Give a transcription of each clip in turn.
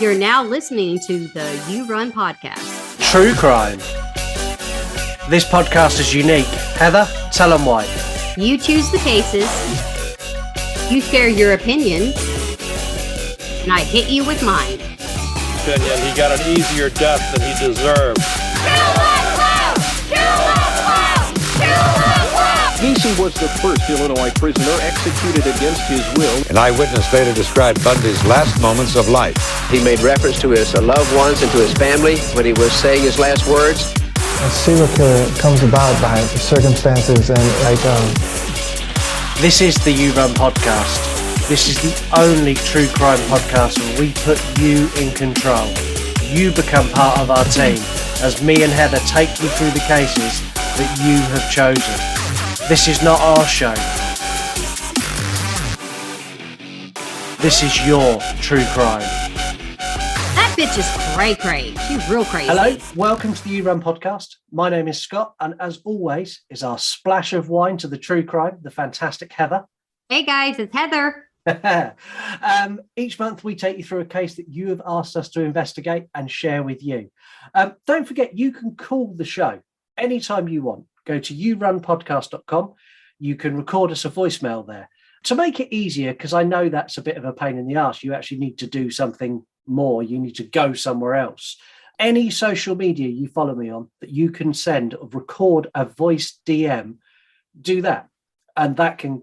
You're now listening to the You Run podcast. True crime. This podcast is unique. Heather, tell them why. You choose the cases. You share your opinion. And I hit you with mine. He got an easier death than he deserved. Casey was the first Illinois prisoner executed against his will. An eyewitness later described Bundy's last moments of life. He made reference to his loved ones and to his family when he was saying his last words. A serial killer comes about by circumstances and This is the You Run podcast. This is the only true crime podcast where we put you in control. You become part of our team as me and Heather take you through the cases that you have chosen. This is not our show. This is your true crime. That bitch is cray-cray. She's real crazy. Hello, welcome to the You Run podcast. My name is Scott, and as always is our splash of wine to the true crime, the fantastic Heather. Hey guys, it's Heather. Each month we take you through a case that you have asked us to investigate and share with you. Don't forget, you can call the show anytime you want. Go to yourunpodcast.com. You can record us a voicemail there. To make it easier, because I know that's a bit of a pain in the arse, you actually need to do something more. You need to go somewhere else. Any social media you follow me on that you can send or record a voice DM, do that. And I can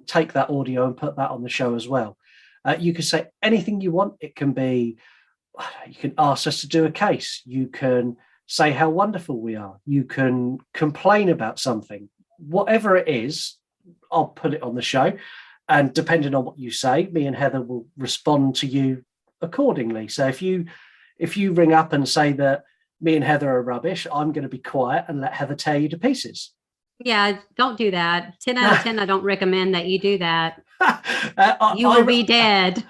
take that audio and put that on the show as well. You can say anything you want. It can be, you can ask us to do a case. You can say how wonderful we are. You can complain about something. Whatever it is, I'll put it on the show. And depending on what you say, me and Heather will respond to you accordingly. So if you ring up and say that me and Heather are rubbish, I'm going to be quiet and let Heather tear you to pieces. Yeah, don't do that. 10 out of 10, I don't recommend that you do that. You will be dead.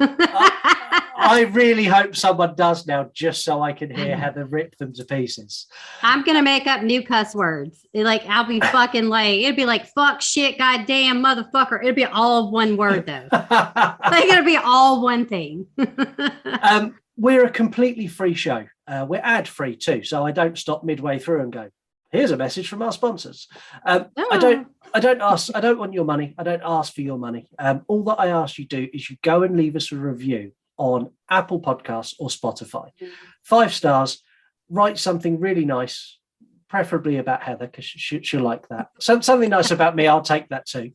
I really hope someone does now, just so I can hear Heather rip them to pieces. I'm going to make up new cuss words. I'll be fucking it'd be like, fuck, shit, goddamn, motherfucker. It'll be all one word, though. It'll be all one thing. We're a completely free show. We're ad free too. So I don't stop midway through and go, here's a message from our sponsors. I don't want your money. I don't ask for your money. All that I ask you do is you go and leave us a review on Apple Podcasts or Spotify. 5 stars, write something really nice, preferably about Heather, because she'll like that. Something nice about me, I'll take that too.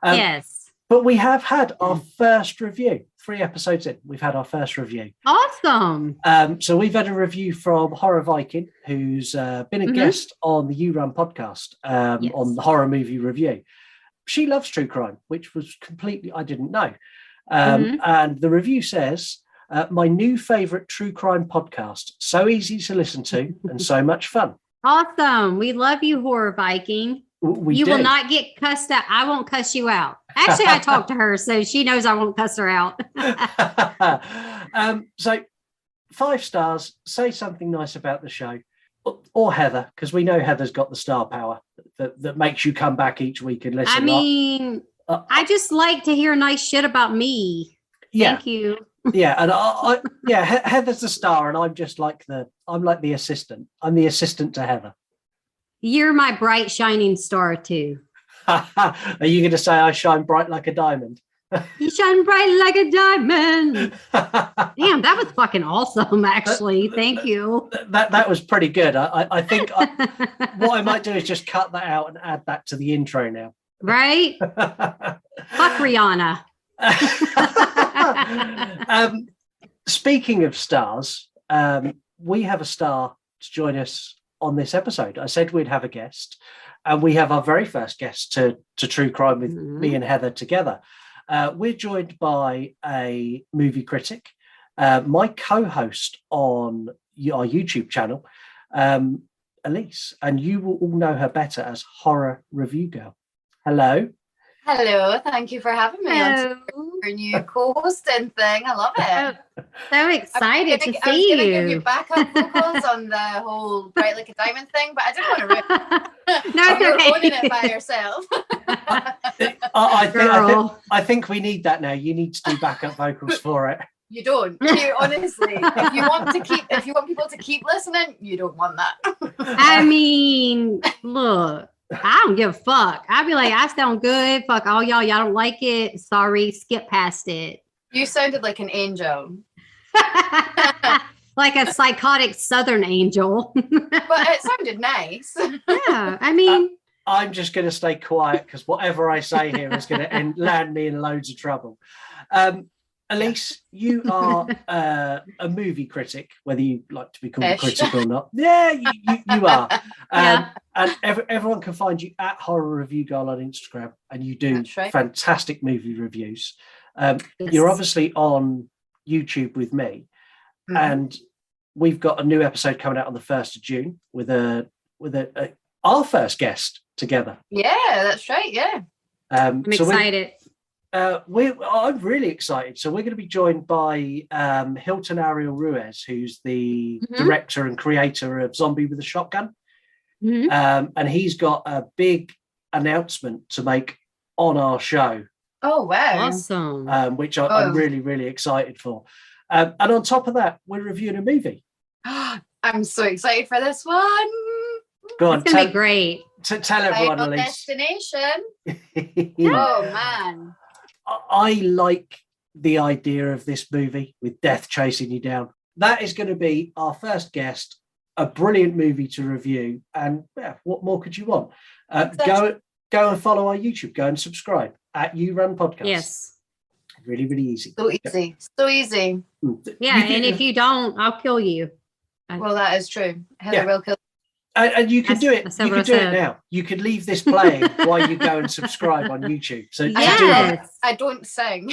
Yes. But we have had our first review. 3 episodes in, we've had our first review. Awesome. So we've had a review from Horror Viking, who's been a guest on the You Run podcast on the horror movie review. She loves true crime, which was completely, I didn't know. And the review says, my new favorite true crime podcast, so easy to listen to and so much fun. Awesome. We love you, Horror Viking. You will not get cussed out. I won't cuss you out. Actually, I talked to her, so she knows I won't cuss her out. So 5 stars, say something nice about the show, or Heather, because we know Heather's got the star power that makes you come back each week and listen. I mean, I just like to hear nice shit about me. Yeah. Thank you. Yeah, and Heather's the star, and I'm just like the assistant. I'm the assistant to Heather. You're my bright, shining star, too. Are you going to say I shine bright like a diamond? You shine bright like a diamond. Damn, that was fucking awesome, actually. Thank you. That was pretty good. I think what I might do is just cut that out and add that to the intro now. Right? Fuck Rihanna. Speaking of stars, we have a star to join us on this episode. I said we'd have a guest, and we have our very first guest to True Crime with me and Heather together. We're joined by a movie critic, my co-host on our YouTube channel, Elise, and you will all know her better as Horror Review Girl. Hello. Hello, thank you for having me on your new co-hosting thing. I love it. So excited to see you. I was going to give you backup vocals on the whole bright like a diamond thing, but I didn't want to ruin it. No, it's okay. You're owning it by yourself. I think we need that now. You need to do backup vocals for it. You don't. You honestly, if you want people to keep listening, you don't want that. I mean, look, I don't give a fuck. I'd be like, I sound good. Fuck all y'all. Y'all don't like it. Sorry, skip past it. You sounded like an angel. Like a psychotic Southern angel. But it sounded nice. Yeah, I mean, I'm just going to stay quiet because whatever I say here is going to land me in loads of trouble. Elise, you are a movie critic, whether you like to be called a critic or not. Yeah, you are. Yeah. And everyone can find you at Horror Review Girl on Instagram, and you do right. fantastic movie reviews. Yes. You're obviously on YouTube with me, and we've got a new episode coming out on the 1st of June with our first guest together. Yeah, that's right. Yeah. I'm excited. I'm really excited. So we're going to be joined by Hilton Ariel Ruiz, who's the director and creator of Zombie with a Shotgun. And he's got a big announcement to make on our show. Oh, wow. Awesome. Which I'm really, really excited for. And on top of that, we're reviewing a movie. I'm so excited for this one. Go on, It's going to be great. Tell everyone, Final Elise. Destination. Oh, man. I like the idea of this movie with death chasing you down. That is going to be our first guest, a brilliant movie to review. And what more could you want? Go and follow our YouTube. Go and subscribe at You Run Podcast. Yes. Really, really easy. So easy. So easy. Yeah, and if you don't, I'll kill you. Well, that is true. Heather will kill. And you can do it. That's You can do it now. You can leave this playing while you go and subscribe on YouTube. So Yes. I don't sing.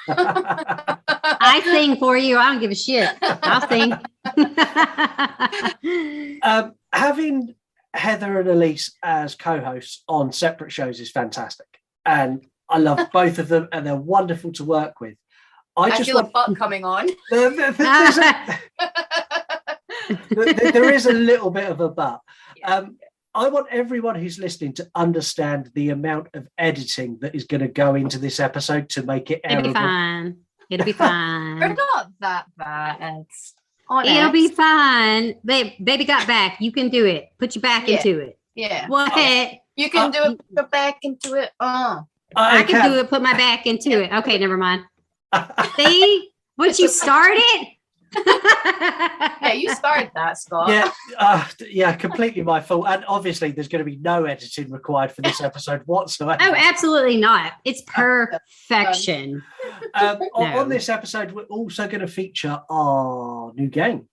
I sing for you. I don't give a shit. I'll sing. Having Heather and Elise as co-hosts on separate shows is fantastic, and I love both of them, and they're wonderful to work with. I feel a butt coming on. There is a little bit of a but. I want everyone who's listening to understand the amount of editing that is going to go into this episode to make it It'll editable. be fine. It'll be We're fine. not that bad. It'll be fine. Baby got back. You can do it. Put your back into it. Yeah. What? You can do it. Go back into it. I can do it. Put my back into it. Okay, never mind. See what you started? Yeah, you started that, Scott. Yeah, completely my fault. And obviously, there's going to be no editing required for this episode whatsoever. Oh, absolutely not. It's perfection. On this episode, we're also going to feature our new game,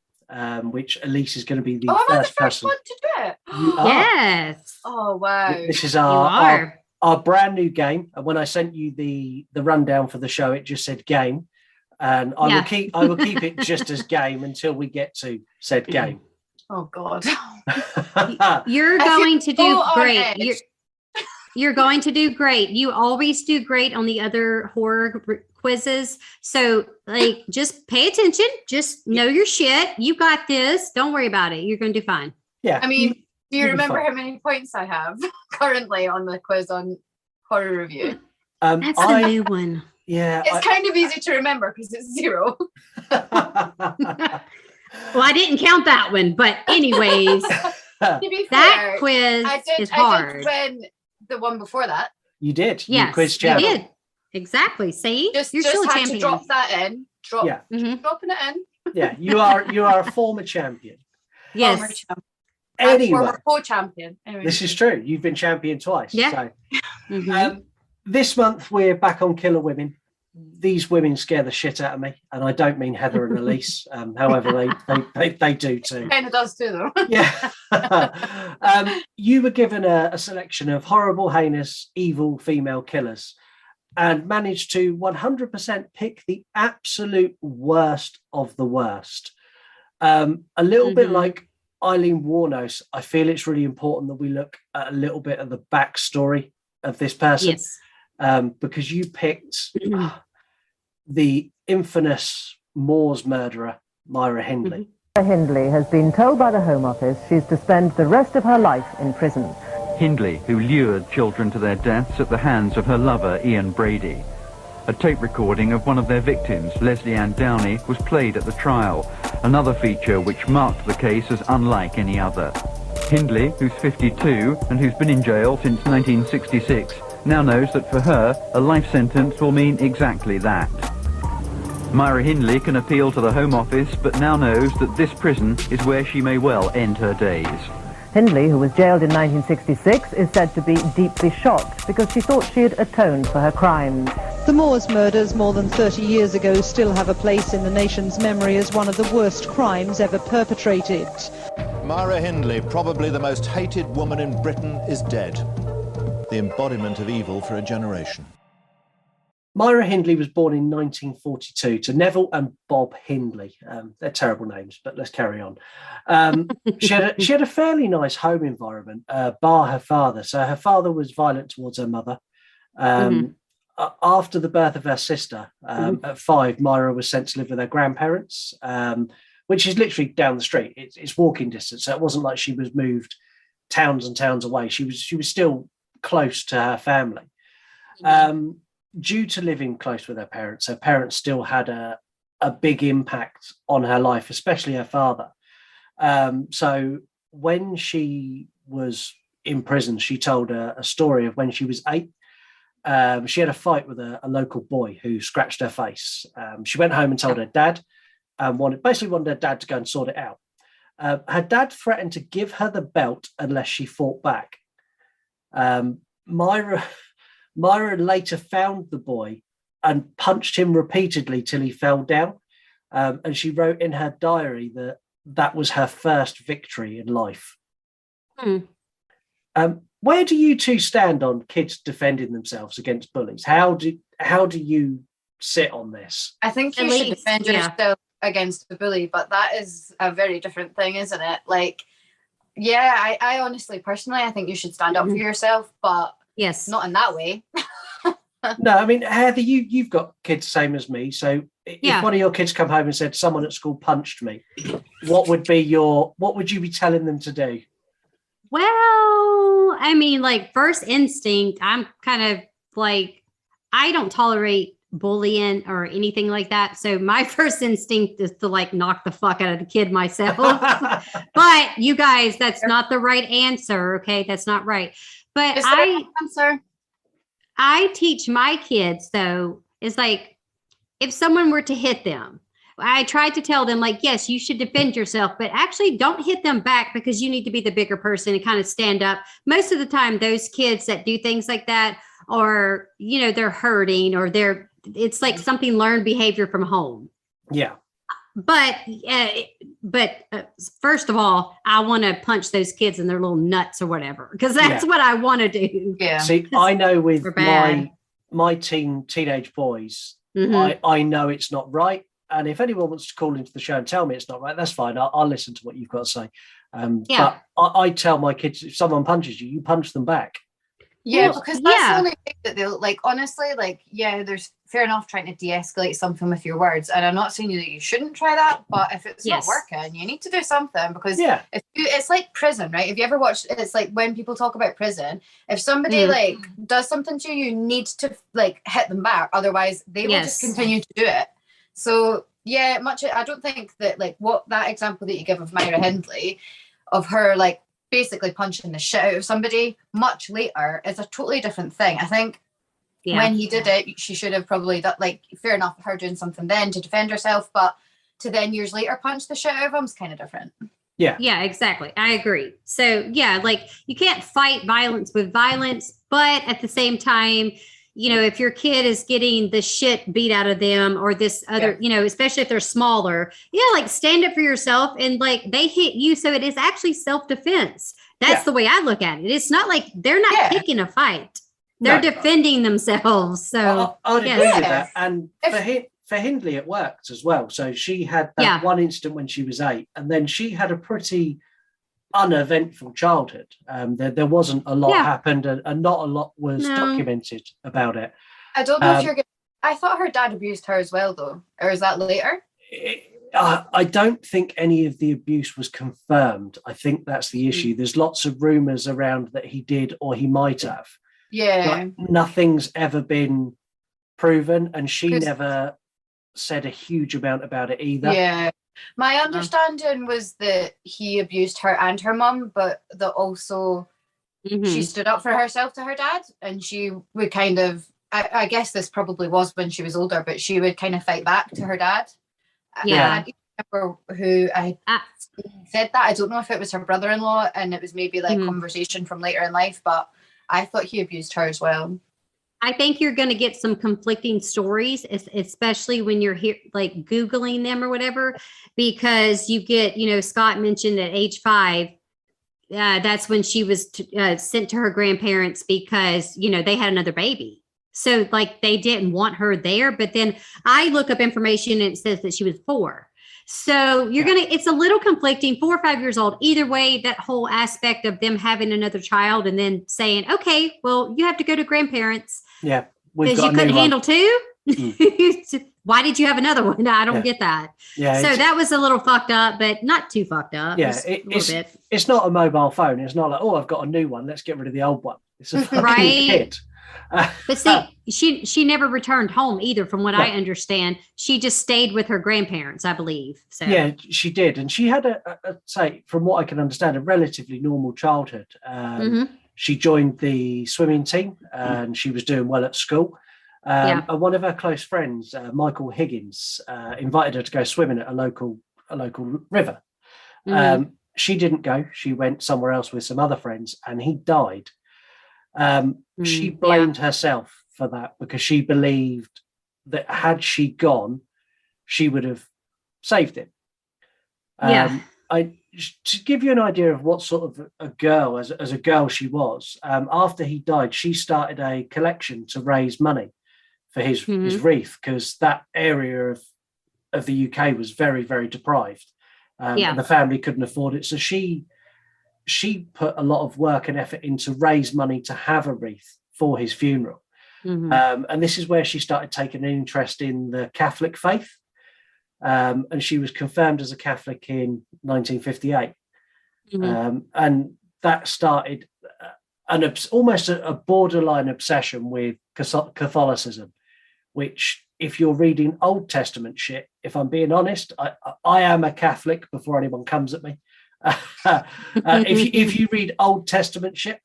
which Elise is going to be the am I the first first person. one to do it? You are. Yes. Oh, wow. This is You are. our brand new game. And when I sent you the rundown for the show, it just said game. And I will keep it just as game until we get to said game. Oh God. You're going to do great. You're going to do great. You always do great on the other horror quizzes. So like just pay attention. Just know your shit. You got this. Don't worry about it. You're going to do fine. Yeah. I mean, do you You'll be remember fine. how many points I have currently on the quiz on horror review? That's the new one. Yeah. It's kind of easy to remember because it's 0. Well, I didn't count that one, but anyways, To be that fair, quiz is I hard. did win the one before that. You did. Yes, You quiz you champion. did. Exactly. See, Just you're still a had champion. to drop that in. Yeah. Dropping it in. Yeah. You are a former champion. Yes. Former champion. Anyway, Former co-champion. Anyway. this is true. You've been champion twice. Yeah. So. Mhm. This month we're back on Killer Women. These women scare the shit out of me, and I don't mean Heather and Elise. However, they do too. Kind of does too, though. Yeah. You were given a selection of horrible, heinous, evil female killers, and managed to 100% pick the absolute worst of the worst. A little bit like Eileen Warnos, I feel it's really important that we look at a little bit of the backstory of this person. Yes. Because you picked the infamous Moors murderer, Myra Hindley. Hindley has been told by the Home Office she's to spend the rest of her life in prison. Hindley, who lured children to their deaths at the hands of her lover, Ian Brady. A tape recording of one of their victims, Leslie Ann Downey, was played at the trial, another feature which marked the case as unlike any other. Hindley, who's 52 and who's been in jail since 1966, now knows that for her, a life sentence will mean exactly that. Myra Hindley can appeal to the Home Office, but now knows that this prison is where she may well end her days. Hindley, who was jailed in 1966, is said to be deeply shocked because she thought she had atoned for her crimes. The Moors murders more than 30 years ago still have a place in the nation's memory as one of the worst crimes ever perpetrated. Myra Hindley, probably the most hated woman in Britain, is dead. The embodiment of evil for a generation. Myra Hindley was born in 1942 to Neville and Bob Hindley. They're terrible names, but let's carry on. She had a fairly nice home environment, bar her father. So her father was violent towards her mother. After the birth of her sister, at 5, Myra was sent to live with her grandparents, which is literally down the street. It's walking distance. So it wasn't like she was moved towns and towns away. She was still close to her family. Due to living close with her parents still had a big impact on her life, especially her father. So when she was in prison, she told a story of when she was 8. She had a fight with a local boy who scratched her face. She went home and told her dad, and wanted her dad to go and sort it out. Her dad threatened to give her the belt unless she fought back. Myra later found the boy and punched him repeatedly till he fell down. And she wrote in her diary that was her first victory in life. Where do you two stand on kids defending themselves against bullies? How do you sit on this? I think you should defend yourself against the bully, but that is a very different thing, isn't it? Like, yeah, I honestly, personally, I think you should stand up for yourself, but yes, not in that way. No, I mean, Heather, you've got kids same as me. So if one of your kids come home and said someone at school punched me, what would you be telling them to do? Well, I mean, like, first instinct, I'm kind of like, I don't tolerate bullying or anything like that. So my first instinct is to like knock the fuck out of the kid myself. But you guys, that's not the right answer. Okay. That's not right. But I teach my kids, though, is like, if someone were to hit them, I tried to tell them, like, yes, you should defend yourself, but actually don't hit them back because you need to be the bigger person and kind of stand up. Most of the time, those kids that do things like that are, they're hurting or it's like something learned behavior from home. Yeah. But first of all, I want to punch those kids in their little nuts or whatever, because that's what I want to do. Yeah. See, I know with my teenage boys, I know it's not right. And if anyone wants to call into the show and tell me it's not right, that's fine. I'll listen to what you've got to say. But I tell my kids, if someone punches you, you punch them back. Yeah, because that's the only thing that they'll, like, honestly, like, yeah, there's fair enough trying to de-escalate something with your words. And I'm not saying that you shouldn't try that, but if it's not working, you need to do something, because it's like prison, right? If you ever watched, it's like when people talk about prison, if somebody like does something to you, you need to like hit them back. Otherwise they will just continue to do it. So yeah, I don't think that like what that example that you give of Myra Hindley, of her like basically punching the shit out of somebody much later, is a totally different thing. I think when he did it, she should have probably done, like, fair enough, her doing something then to defend herself, but to then years later punch the shit out of him is kind of different. Yeah, exactly. I agree. So yeah, like, you can't fight violence with violence, but at the same time, if your kid is getting the shit beat out of them or this other, especially if they're smaller, like, stand up for yourself, and like, they hit you. So it is actually self-defense. That's the way I look at it. It's not like they're not picking a fight. They're defending themselves. So I'd agree with that. And for Hindley, it worked as well. So she had that one incident when she was 8, and then she had a pretty uneventful childhood. There wasn't a lot happened, and not a lot was documented about it. I don't know if I thought her dad abused her as well, though. Or is that later? I don't think any of the abuse was confirmed. I think that's the issue. There's lots of rumours around that he did or he might have. Yeah. But nothing's ever been proven, and she never said a huge amount about it either. Yeah. My understanding was that he abused her and her mum, but that also she stood up for herself to her dad, and she would kind of, I guess this probably was when she was older, but she would kind of fight back to her dad. Yeah. I remember who said that. I don't know if it was her brother-in-law, and it was maybe like conversation from later in life, but I thought he abused her as well. I think you're going to get some conflicting stories, especially when you're here, like Googling them or whatever, because you get, Scott mentioned at age 5, that's when she was sent to her grandparents because, they had another baby. So like they didn't want her there. But then I look up information and it says that she was 4. So it's a little conflicting, 4 or 5 years old. Either way, that whole aspect of them having another child and then saying, okay, well, you have to go to grandparents. Yeah. Because you couldn't handle 2. Why did you have another one? I don't get that. Yeah. So that was a little fucked up, but not too fucked up. Yeah. A little bit. It's not a mobile phone. It's not like, oh, I've got a new one. Let's get rid of the old one. It's a fucking kid. But see, she never returned home either, from what I understand. She just stayed with her grandparents, I believe. So yeah, she did, and she had say, from what I can understand, a relatively normal childhood. She joined the swimming team, and she was doing well at school. And one of her close friends, Michael Higgins, invited her to go swimming at a local river. She didn't go. She went somewhere else with some other friends, and he died. She blamed herself for that because she believed that had she gone, she would have saved him. To give you an idea of what sort of a girl, as a girl she was, after he died, she started a collection to raise money for his wreath, because that area of the UK was very, very deprived, and the family couldn't afford it. So she put a lot of work and effort in to raise money to have a wreath for his funeral. And this is where she started taking an interest in the Catholic faith. And she was confirmed as a Catholic in 1958. And that started almost a borderline obsession with Catholicism, which, if you're reading Old Testament shit, if I'm being honest, I am a Catholic before anyone comes at me. If you read Old Testament shit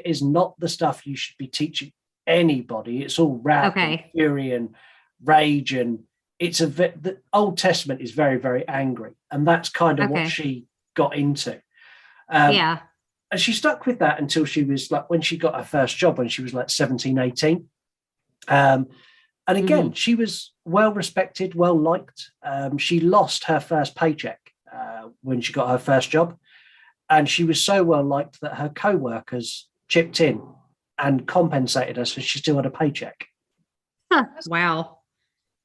is not the stuff you should be teaching anybody. It's all wrath and fury and rage, and the Old Testament is very, very angry, and that's kind of what she got into. And she stuck with that until she was like, when she got her first job, when she was like 17, 18. And again, she was well respected, well liked. She lost her first paycheck when she got her first job, and she was so well liked that her co-workers chipped in and compensated her, so she still had a paycheck. Wow.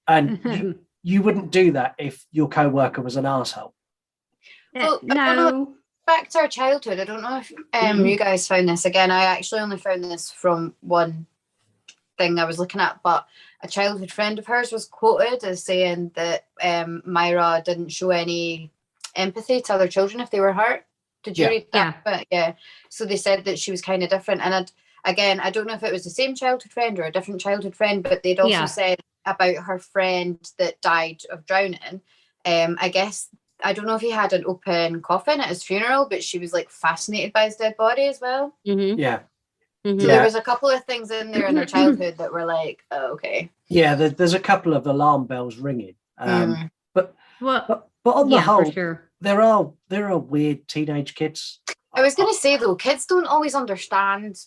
And you wouldn't do that if your co-worker was an asshole. Well, no. Back to our childhood, I don't know if you guys found this. Again, I actually only found this from one thing I was looking at, but a childhood friend of hers was quoted as saying that Myra didn't show any empathy to other children if they were hurt. Did you read that? But so they said that she was kind of different. And I don't know if it was the same childhood friend or a different childhood friend, but they'd also said about her friend that died of drowning. I guess, I don't know if he had an open coffin at his funeral, but she was like fascinated by his dead body as well. So there was a couple of things in there in her childhood that were like, oh, okay. Yeah, there's a couple of alarm bells ringing. But on the whole, there are weird teenage kids. I was going to say, though, kids don't always understand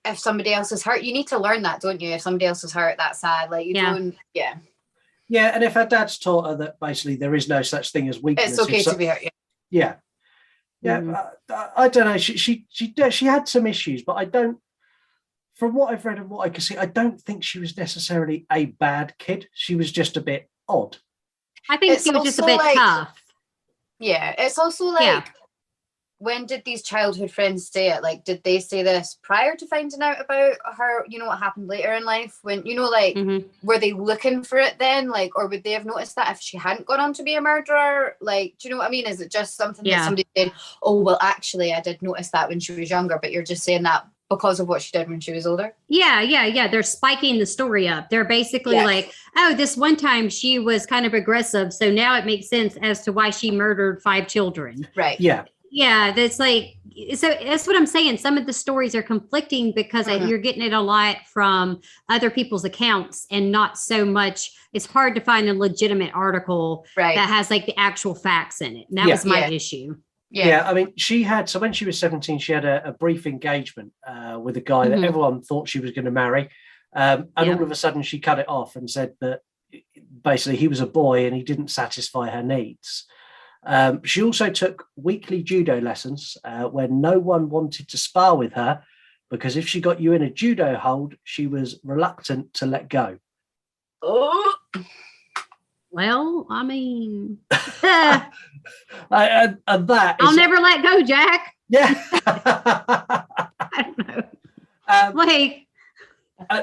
if somebody else is hurt. You need to learn that, don't you? If somebody else is hurt, that's sad. Like, you don't, Yeah, and if her dad's taught her that basically there is no such thing as weakness. It's okay to be hurt, I don't know. She had some issues, but I don't, from what I've read and what I can see, I don't think she was necessarily a bad kid. She was just a bit odd. I think she was just a bit tough. Yeah, it's also like, when did these childhood friends say it? Like, did they say this prior to finding out about her, what happened later in life? When, were they looking for it then? Like, or would they have noticed that if she hadn't gone on to be a murderer? Like, do you know what I mean? Is it just something that somebody said, oh, well, actually, I did notice that when she was younger, but you're just saying that because of what she did when she was older. Yeah. They're spiking the story up. They're basically like, oh, this one time she was kind of aggressive, so now it makes sense as to why she murdered 5 children. Right. Yeah, that's like, so that's what I'm saying. Some of the stories are conflicting because you're getting it a lot from other people's accounts and not so much. It's hard to find a legitimate article that has like the actual facts in it. And that was my issue. Yeah, I mean, so when she was 17, she had a brief engagement with a guy that everyone thought she was going to marry. And all of a sudden she cut it off and said that basically he was a boy and he didn't satisfy her needs. She also took weekly judo lessons when no one wanted to spar with her, because if she got you in a judo hold, she was reluctant to let go. Oh. Well, I mean, and that I'll never let go, Jack. Yeah. I don't know.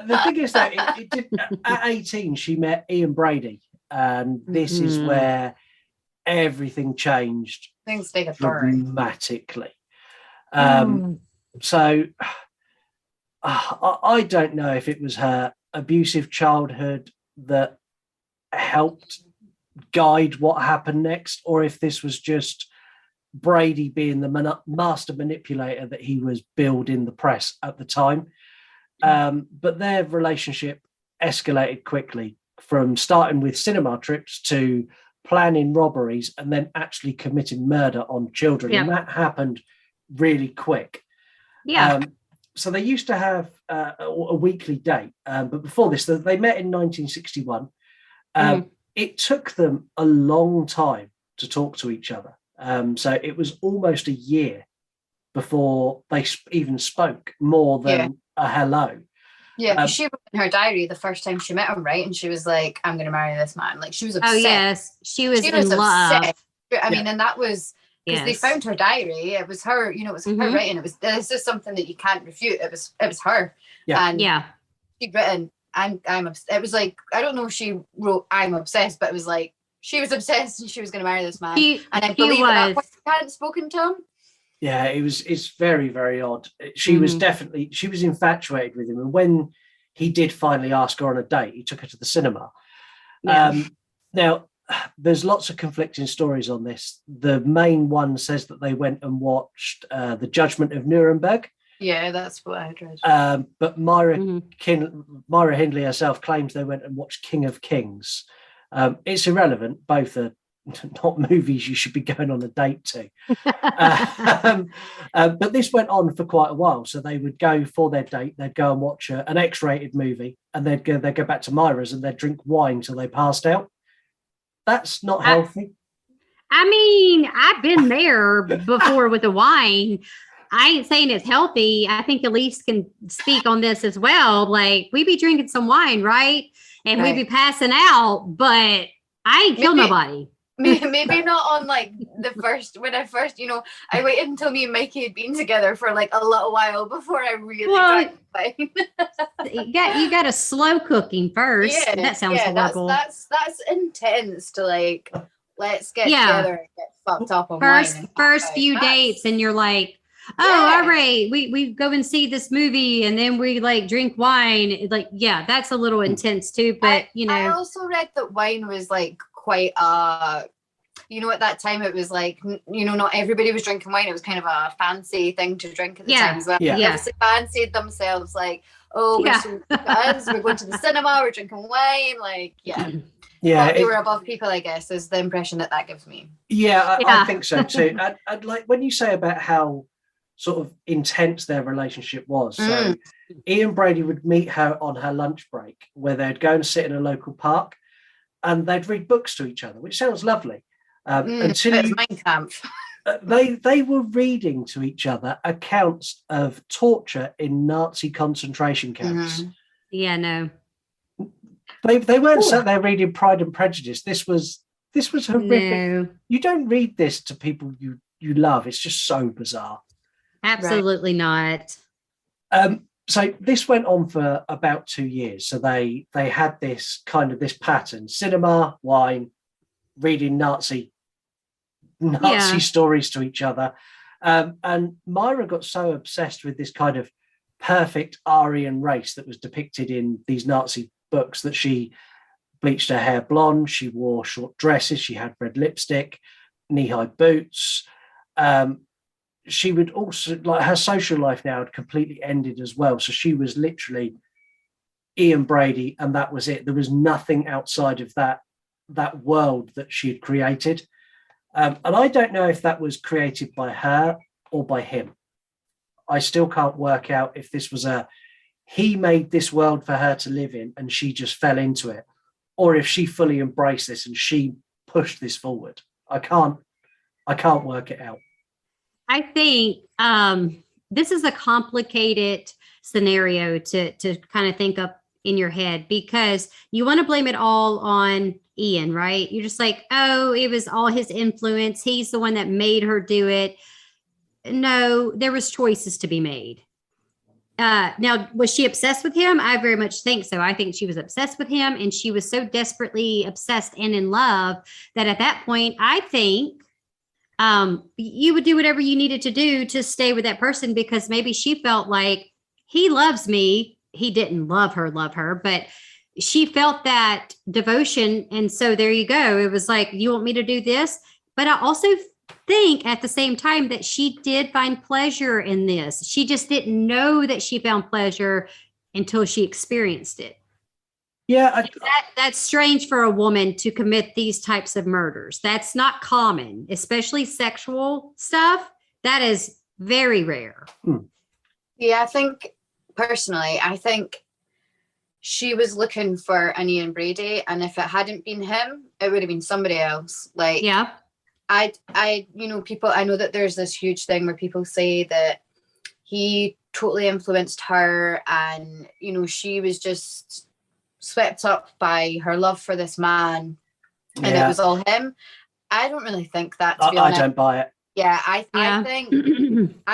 The thing is that it did, at 18, she met Ian Brady, and this is where everything changed. Things take a turn dramatically. So I don't know if it was her abusive childhood that helped guide what happened next, or if this was just Brady being the master manipulator that he was billed in the press at the time. But their relationship escalated quickly, from starting with cinema trips to planning robberies and then actually committing murder on children. And that happened really quick. So they used to have a weekly date, but before this, they met in 1961. It took them a long time to talk to each other. So it was almost a year before they even spoke more than a hello. Yeah, she wrote in her diary the first time she met him, right? And she was like, I'm going to marry this man. Like, she was obsessed. Oh, yes. She was in love. I mean, and that was, because they found her diary. It was her, it was her writing. This is something that you can't refute. It was her. Yeah. And she'd written, I'm it was like, I don't know if she wrote I'm obsessed, but it was like she was obsessed and she was going to marry this man. And I believe at that point she hadn't spoken to him. Yeah, it's very, very odd. She was infatuated with him. And when he did finally ask her on a date, he took her to the cinema. Now, there's lots of conflicting stories on this. The main one says that they went and watched The Judgment of Nuremberg. Yeah, that's what I read. But Myra Hindley herself claims they went and watched King of Kings. It's irrelevant. Both are not movies you should be going on a date to. But this went on for quite a while. So they would go for their date, they'd go and watch an X-rated movie, and they'd go back to Myra's and they'd drink wine till they passed out. That's not healthy. I mean, I've been there before with the wine. I ain't saying it's healthy. I think Elise can speak on this as well. Like, we be drinking some wine, right? And we be passing out, but I ain't killed nobody. Maybe not on like when I first, I waited until me and Mikey had been together for like a little while before I really drank wine. you got a slow cooking first. Yeah, that sounds horrible. That's intense to like, let's get together and get fucked up on wine. First few dates, and you're like, all right, we go and see this movie, and then we like drink wine. Like, that's a little intense too. But I also read that wine was like quite at that time it was like, not everybody was drinking wine. It was kind of a fancy thing to drink at the time as well. They obviously fancied themselves like, we're going to the cinema, we're drinking wine, like they were above people, I guess, is the impression that gives me. I think so too. I'd like when you say about how sort of intense their relationship was. So Ian Brady would meet her on her lunch break, where they'd go and sit in a local park and they'd read books to each other, which sounds lovely. Until Mein Kampf. They were reading to each other accounts of torture in Nazi concentration camps. Yeah, no. They weren't sat there reading Pride and Prejudice. This was horrific. No. You don't read this to people you love. It's just so bizarre. Absolutely not. So this went on for about 2 years. So they had this pattern: cinema, wine, reading Nazi stories to each other. And Myra got so obsessed with this kind of perfect Aryan race that was depicted in these Nazi books, that she bleached her hair blonde, she wore short dresses, she had red lipstick, knee-high boots. She would also, like, her social life now had completely ended as well. So she was literally Ian Brady, and that was it. There was nothing outside of that world that she had created. And I don't know if that was created by her or by him. I still can't work out if this was he made this world for her to live in and she just fell into it, or if she fully embraced this and she pushed this forward. I can't work it out. I think this is a complicated scenario to kind of think up in your head, because you want to blame it all on Ian, right? You're just like, oh, it was all his influence. He's the one that made her do it. No, there was choices to be made. Now, was she obsessed with him? I very much think so. I think she was obsessed with him, and she was so desperately obsessed and in love that at that point, I think you would do whatever you needed to do to stay with that person, because maybe she felt like, he loves me. He didn't love her, but she felt that devotion. And so there you go. It was like, you want me to do this? But I also think at the same time that she did find pleasure in this. She just didn't know that she found pleasure until she experienced it. Yeah. That's strange for a woman to commit these types of murders. That's not common, especially sexual stuff. That is very rare. Yeah, I think she was looking for an Ian Brady, and if it hadn't been him, it would have been somebody else. Like, yeah, I know that there's this huge thing where people say that he totally influenced her, and she was just swept up by her love for this man, and it was all him. I don't really think that, to be honest. I don't buy it. Yeah, I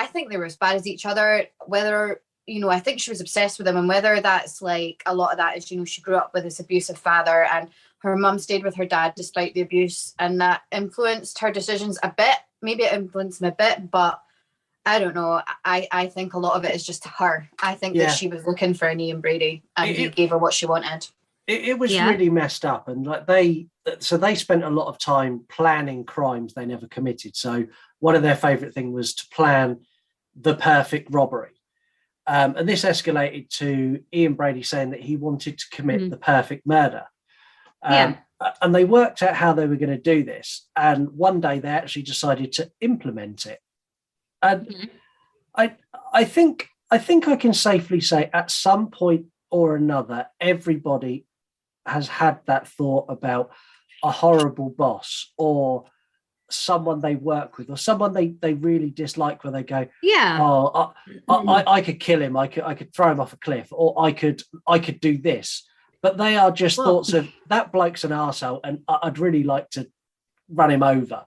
think they were as bad as each other. Whether I think she was obsessed with him, and whether that's like, a lot of that is, she grew up with this abusive father, and her mum stayed with her dad despite the abuse, and that influenced her decisions a bit. Maybe it influenced him a bit, but I don't know. I think a lot of it is just her. I think that she was looking for an Ian Brady, and he gave her what she wanted. It was really messed up, and like they spent a lot of time planning crimes they never committed. So one of their favorite thing was to plan the perfect robbery. And this escalated to Ian Brady saying that he wanted to commit the perfect murder. And they worked out how they were going to do this. And one day they actually decided to implement it. And I think I can safely say at some point or another, everybody has had that thought about a horrible boss or someone they work with or someone they really dislike, where they go, I could kill him, I could throw him off a cliff, or I could do this. But they are just thoughts of, that bloke's an arsehole and I'd really like to run him over.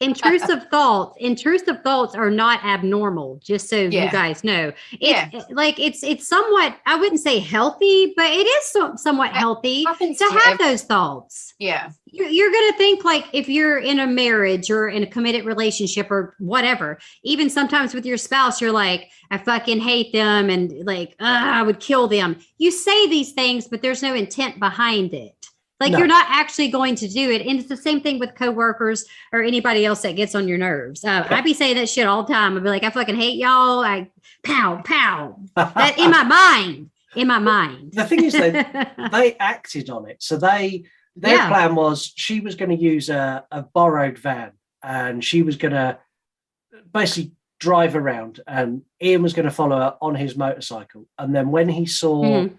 Intrusive thoughts are not abnormal, just so you guys know. It's somewhat, I wouldn't say healthy, but it is somewhat healthy to have those thoughts. Yeah. You're going to think, like, if you're in a marriage or in a committed relationship or whatever, even sometimes with your spouse, you're like, I fucking hate them, and like, I would kill them. You say these things, but there's no intent behind it. Like, you're not actually going to do it. And it's the same thing with coworkers or anybody else that gets on your nerves. I'd be saying that shit all the time. I'd be like, I fucking hate y'all. I pow. That in my mind. The thing is, they acted on it. So their plan was, she was going to use a borrowed van, and she was going to basically drive around, and Ian was going to follow her on his motorcycle. And then when he saw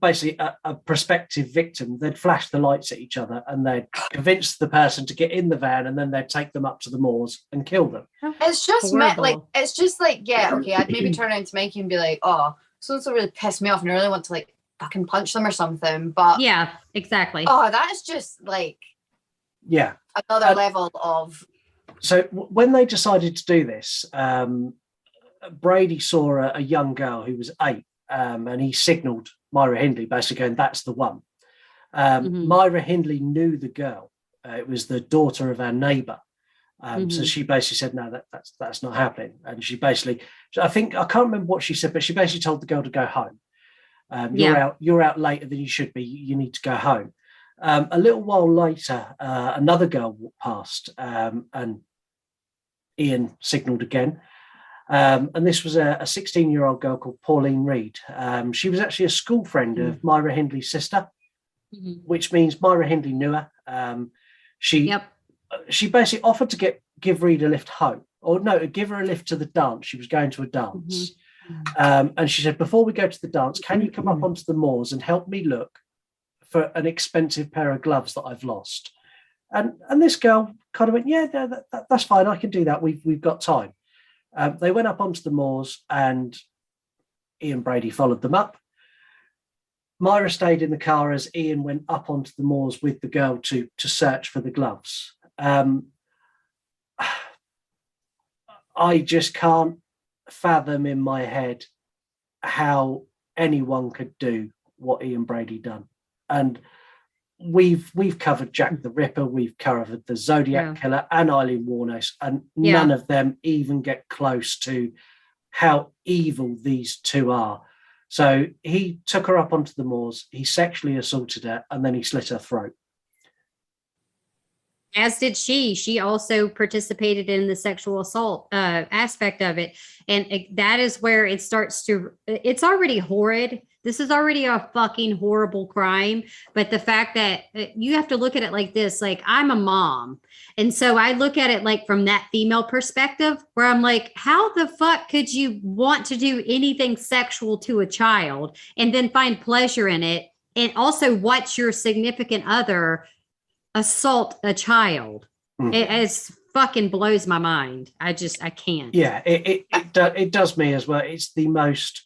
basically a prospective victim, they'd flash the lights at each other and they'd convince the person to get in the van, and then they'd take them up to the moors and kill them. It's just I'd maybe turn around to Mikey and be like, oh, so really pissed me off and I really want to like fucking punch them or something. But yeah, exactly. Oh, that is just like another level of. So when they decided to do this, Brady saw a young girl who was 8, and he signalled Myra Hindley, basically going, that's the one. Myra Hindley knew the girl. It was the daughter of our neighbour. So she basically said, no, that's not happening. And she basically, I can't remember what she said, but she basically told the girl to go home. You're out later than you should be. You need to go home. A little while later, another girl walked past, and Ian signalled again. And this was a 16-year-old girl called Pauline Reed. She was actually a school friend of Myra Hindley's sister, which means Myra Hindley knew her. She basically offered to give Reed a lift home, or no, to give her a lift to the dance. She was going to a dance. And she said, before we go to the dance, can you come up onto the moors and help me look for an expensive pair of gloves that I've lost? And this girl kind of went, yeah, that's fine. I can do that. We've got time. They went up onto the moors, and Ian Brady followed them up. Myra stayed in the car as Ian went up onto the moors with the girl to search for the gloves. I just can't fathom in my head how anyone could do what Ian Brady done. And we've covered Jack the Ripper, we've covered the Zodiac Killer and Eileen Wuornos, and none of them even get close to how evil these two are. So he took her up onto the moors, he sexually assaulted her, and then he slit her throat. As did she. She also participated in the sexual assault aspect of it. And that is where it starts to, it's already horrid. This is already a fucking horrible crime. But the fact that you have to look at it like this, like, I'm a mom. And so I look at it like from that female perspective, where I'm like, how the fuck could you want to do anything sexual to a child and then find pleasure in it? And also watch your significant other assault a child. It fucking blows my mind. I can't. Yeah, it does me as well. It's the most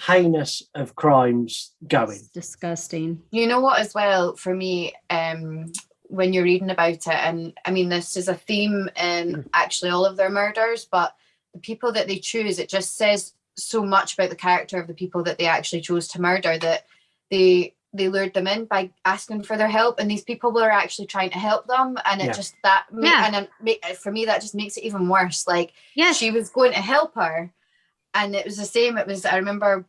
heinous of crimes going. It's disgusting. You know what, as well, for me, when you're reading about it, and I mean, this is a theme in actually all of their murders, but the people that they choose, it just says so much about the character of the people that they actually chose to murder, that they lured them in by asking for their help, and these people were actually trying to help them, and it just for me that just makes it even worse. Like, she was going to help her, and it was the same. I remember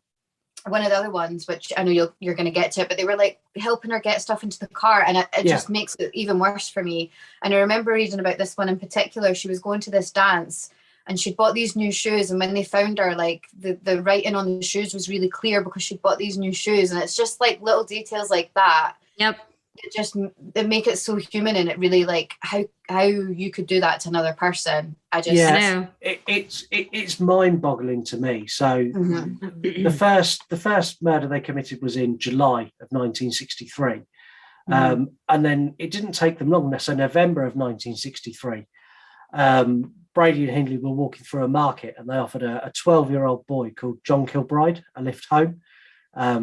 one of the other ones, which I know you're going to get to it, but they were like helping her get stuff into the car, and it just makes it even worse for me. And I remember reading about this one in particular. She was going to this dance, and she'd bought these new shoes, and when they found her, like, the writing on the shoes was really clear because she'd bought these new shoes. And it's just like little details like that. It make it so human, and it really, like, how you could do that to another person. I know. It's mind-boggling to me. So the first murder they committed was in July of 1963. And then it didn't take them long. So November of 1963, Brady and Hindley were walking through a market, and they offered a 12-year-old boy called John Kilbride a lift home,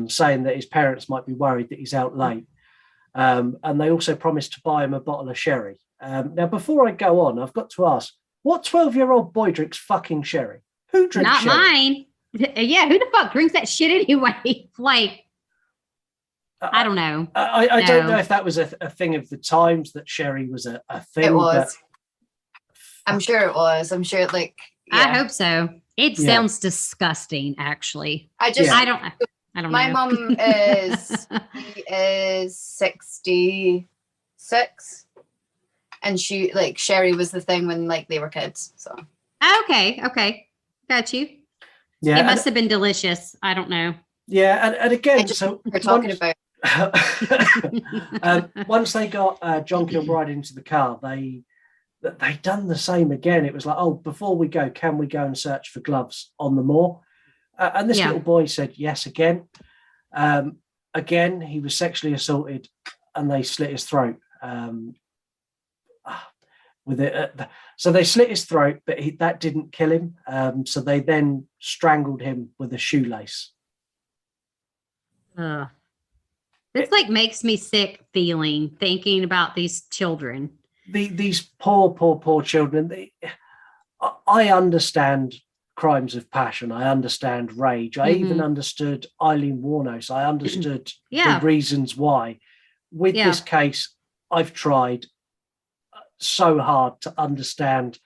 saying that his parents might be worried that he's out late. And they also promised to buy him a bottle of sherry. Now, before I go on, I've got to ask, what 12-year-old boy drinks fucking sherry? Who drinks Not sherry? mine. Yeah, who the fuck drinks that shit anyway? Like, I don't know. I don't know if that was a thing of the times, that sherry was a thing. It was. I'm sure it was. I'm sure, like, I hope so. It sounds disgusting, actually. I don't know. My mum is 66, and she, like, sherry was the thing when, like, they were kids. So okay, got you. Yeah, it must have been delicious. I don't know. Yeah, and again, so we're talking about. Once they got John Kilbride into the car, they done the same again. It was like, oh, before we go, can we go and search for gloves on the moor? And this little boy said yes again. Again, he was sexually assaulted, and they slit his throat with it. So they slit his throat, but that didn't kill him. So they then strangled him with a shoelace. This makes me sick thinking about these children. These poor children. I understand crimes of passion. I understand rage. I even understood Eileen Wuornos. I understood the reasons why. With this case, I've tried so hard to understand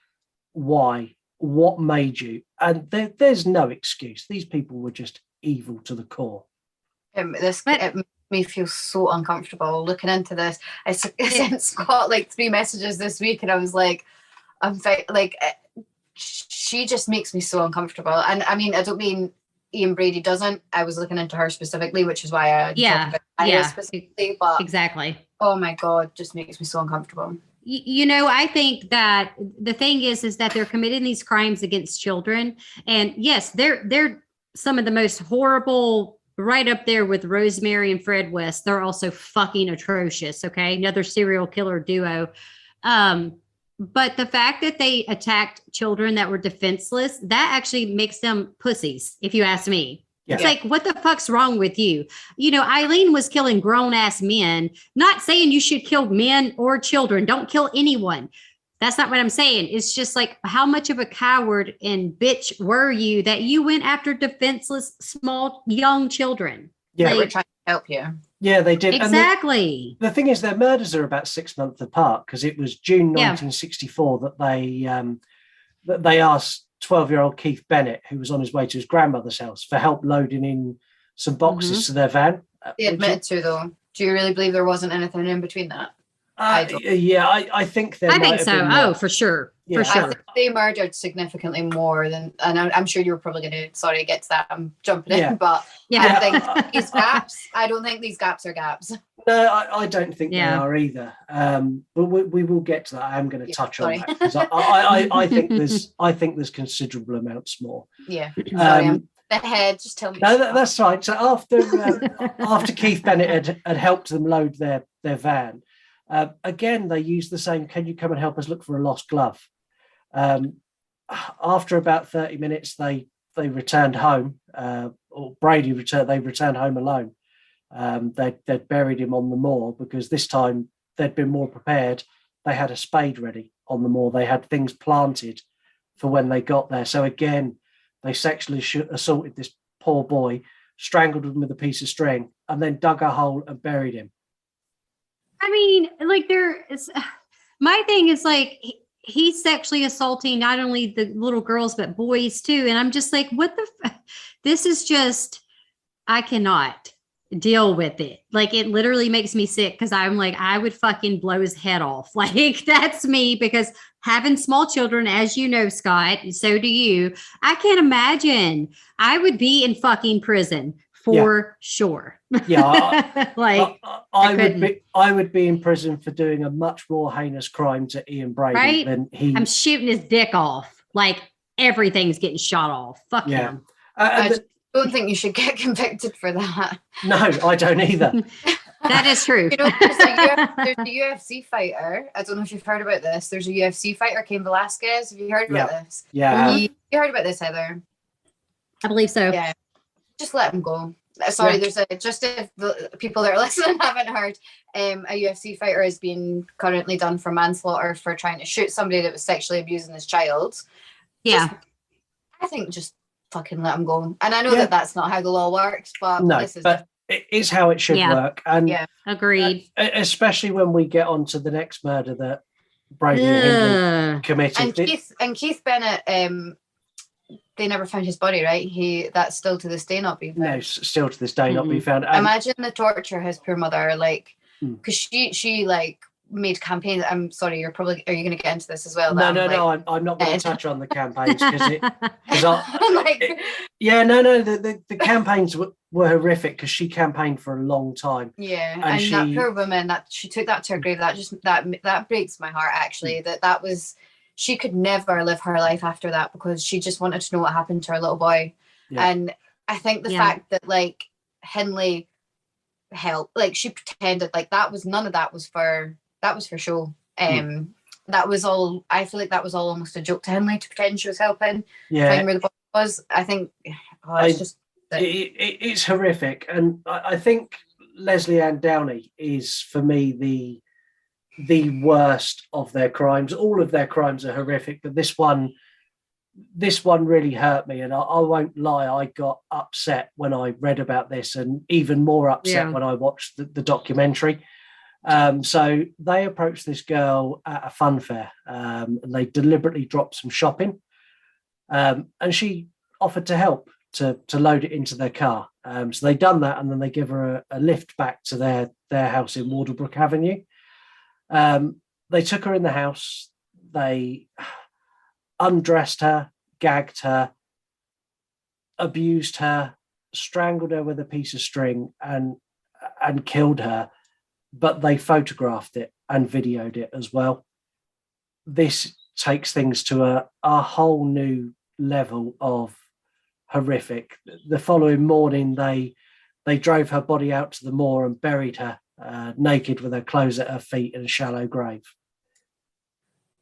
what made you. And there's no excuse. These people were just evil to the core. It made me feel so uncomfortable looking into this. I sent Scott like 3 messages this week, and I was like, she just makes me so uncomfortable. And I mean, I don't mean Ian Brady doesn't. I was looking into her specifically, which is why I talked about Myra specifically. But exactly. Oh my God, just makes me so uncomfortable. You know, I think that the thing is that they're committing these crimes against children. And yes, they're some of the most horrible, right up there with Rosemary and Fred West. They're also fucking atrocious. Okay. Another serial killer duo. But the fact that they attacked children that were defenseless, that actually makes them pussies, if you ask me. Yeah. It's like, what the fuck's wrong with you? You know, Eileen was killing grown ass men, not saying you should kill men or children. Don't kill anyone. That's not what I'm saying. It's just like, how much of a coward and bitch were you that you went after defenseless, small, young children? Yeah, we're trying to help you. Yeah, they did. Exactly. And the thing is, their murders are about 6 months apart, because it was June 1964 that they asked 12-year-old Keith Bennett, who was on his way to his grandmother's house, for help loading in some boxes to their van. They admitted to, though. Do you really believe there wasn't anything in between that? I think there. I think so. Oh, for sure. Yeah. For sure. I think they murdered significantly more than, and I'm sure you were probably going to, get to that. I'm jumping in, but I think these gaps, I don't think these gaps are gaps. No, I don't think they are either. But we will get to that. I am going to touch on that, because I think there's considerable amounts more. Yeah. Sorry, the head. Just tell me. No, that's right. So after Keith Bennett had helped them load their van, again they used the same. Can you come and help us look for a lost glove? After about 30 minutes, they returned home. Or Brady returned. They returned home alone. They'd buried him on the moor, because this time they'd been more prepared. They had a spade ready on the moor. They had things planted for when they got there. So again, they sexually assaulted this poor boy, strangled him with a piece of string, and then dug a hole and buried him. I mean, like, my thing is like, he's sexually assaulting not only the little girls, but boys too. And I'm just like, what this is just, I cannot deal with it. Like, it literally makes me sick, because I'm like, I would fucking blow his head off. Like, that's me, because having small children, as you know, Scott, so do you. I can't imagine. I would be in fucking prison for sure. Yeah, like I would be in prison for doing a much more heinous crime to Ian Brady than he. I'm shooting his dick off. Like, everything's getting shot off. Fuck him. I don't think you should get convicted for that. No, I don't either. That is true. You know, there's a UFC fighter. I don't know if you've heard about this. There's a UFC fighter, Cain Velasquez. Have you heard about this? Yeah. You heard about this, Heather? I believe so. Yeah. Just let him go. Sorry, there's just if the people that are listening haven't heard, a UFC fighter is being currently done for manslaughter for trying to shoot somebody that was sexually abusing his child. Yeah. I think just fucking let him go. And I know that that's not how the law works, but it is how it should work. And agreed. Especially when we get on to the next murder that Brady and Hindley committed. And Keith Bennett, they never found his body, right? That's still to this day not being found. No, still to this day not being found. Imagine the torture his poor mother, like, because she like made campaigns. I'm sorry, are you going to get into this as well? No, I'm not going to touch on the campaigns, because the campaigns were horrific, because she campaigned for a long time. Yeah, and that poor woman, that she took that to her grave. That breaks my heart, actually. That was. She could never live her life after that, because she just wanted to know what happened to her little boy. Yeah. And I think the fact that, like, Hindley helped, like, she pretended, like, none of that was for show. That was all, I feel like that was all almost a joke to Hindley, to pretend she was helping. Yeah. Find where the boy was. I think it's horrific. And I think Leslie Ann Downey is, for me, the worst of their crimes. All of their crimes are horrific, but this one really hurt me, and I won't lie, I got upset when I read about this, and even more upset when I watched the documentary. So they approached this girl at a fun fair, and they deliberately dropped some shopping, and she offered to help to load it into their car. So they done that, and then they give her a lift back to their house in Wardlebrook Avenue. They took her in the house. They undressed her, gagged her, abused her, strangled her with a piece of string, and killed her. But they photographed it and videoed it as well. This takes things to a whole new level of horrific. The following morning, they drove her body out to the moor and buried her naked with her clothes at her feet in a shallow grave.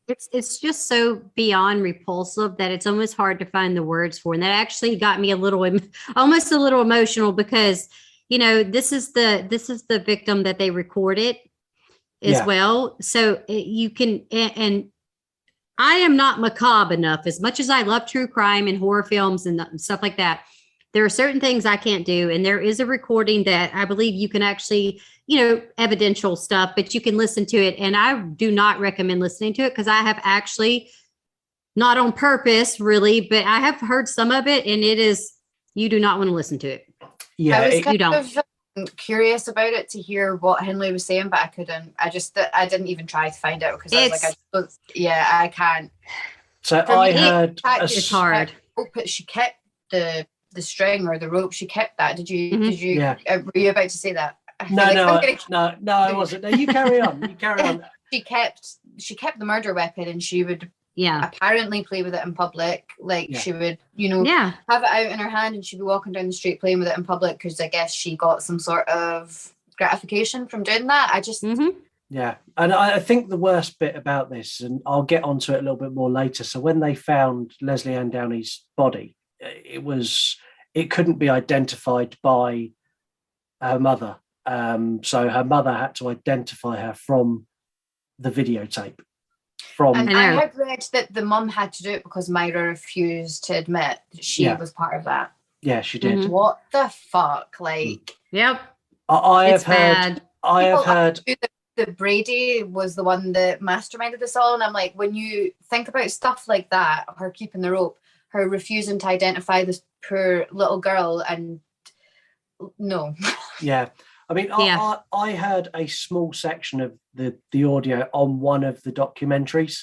It's just so beyond repulsive that it's almost hard to find the words for. And that actually got me almost a little emotional because, this is the victim that they recorded as well. So you can, and I am not macabre enough. As much as I love true crime and horror films and stuff like that, there are certain things I can't do. And there is a recording that I believe you can actually, evidential stuff, but you can listen to it. And I do not recommend listening to it because I have actually, not on purpose really, but I have heard some of it and it is, you do not want to listen to it. Yeah, I was kind of curious about it to hear what Hindley was saying, but I couldn't. I didn't even try to find out because I was like, I can't. So I heard it's hard. She kept the string or the rope. She kept that. Did you? Yeah. Were you about to say that? No, I wasn't. No, you carry on. She kept the murder weapon, and she would apparently play with it in public. She would, have it out in her hand, and she'd be walking down the street playing with it in public because I guess she got some sort of gratification from doing that. I just Yeah, and I think the worst bit about this, and I'll get onto it a little bit more later. So when they found Leslie Ann Downey's body, it couldn't be identified by her mother. So her mother had to identify her from the videotape. And I had read that the mum had to do it because Myra refused to admit that she was part of that. Yeah, she did. What the fuck? Yep. I have heard that Brady was the one that masterminded this all. And I'm like, when you think about stuff like that, her keeping the rope, her refusing to identify this poor little girl, and no. Yeah. I mean, I heard a small section of the audio on one of the documentaries.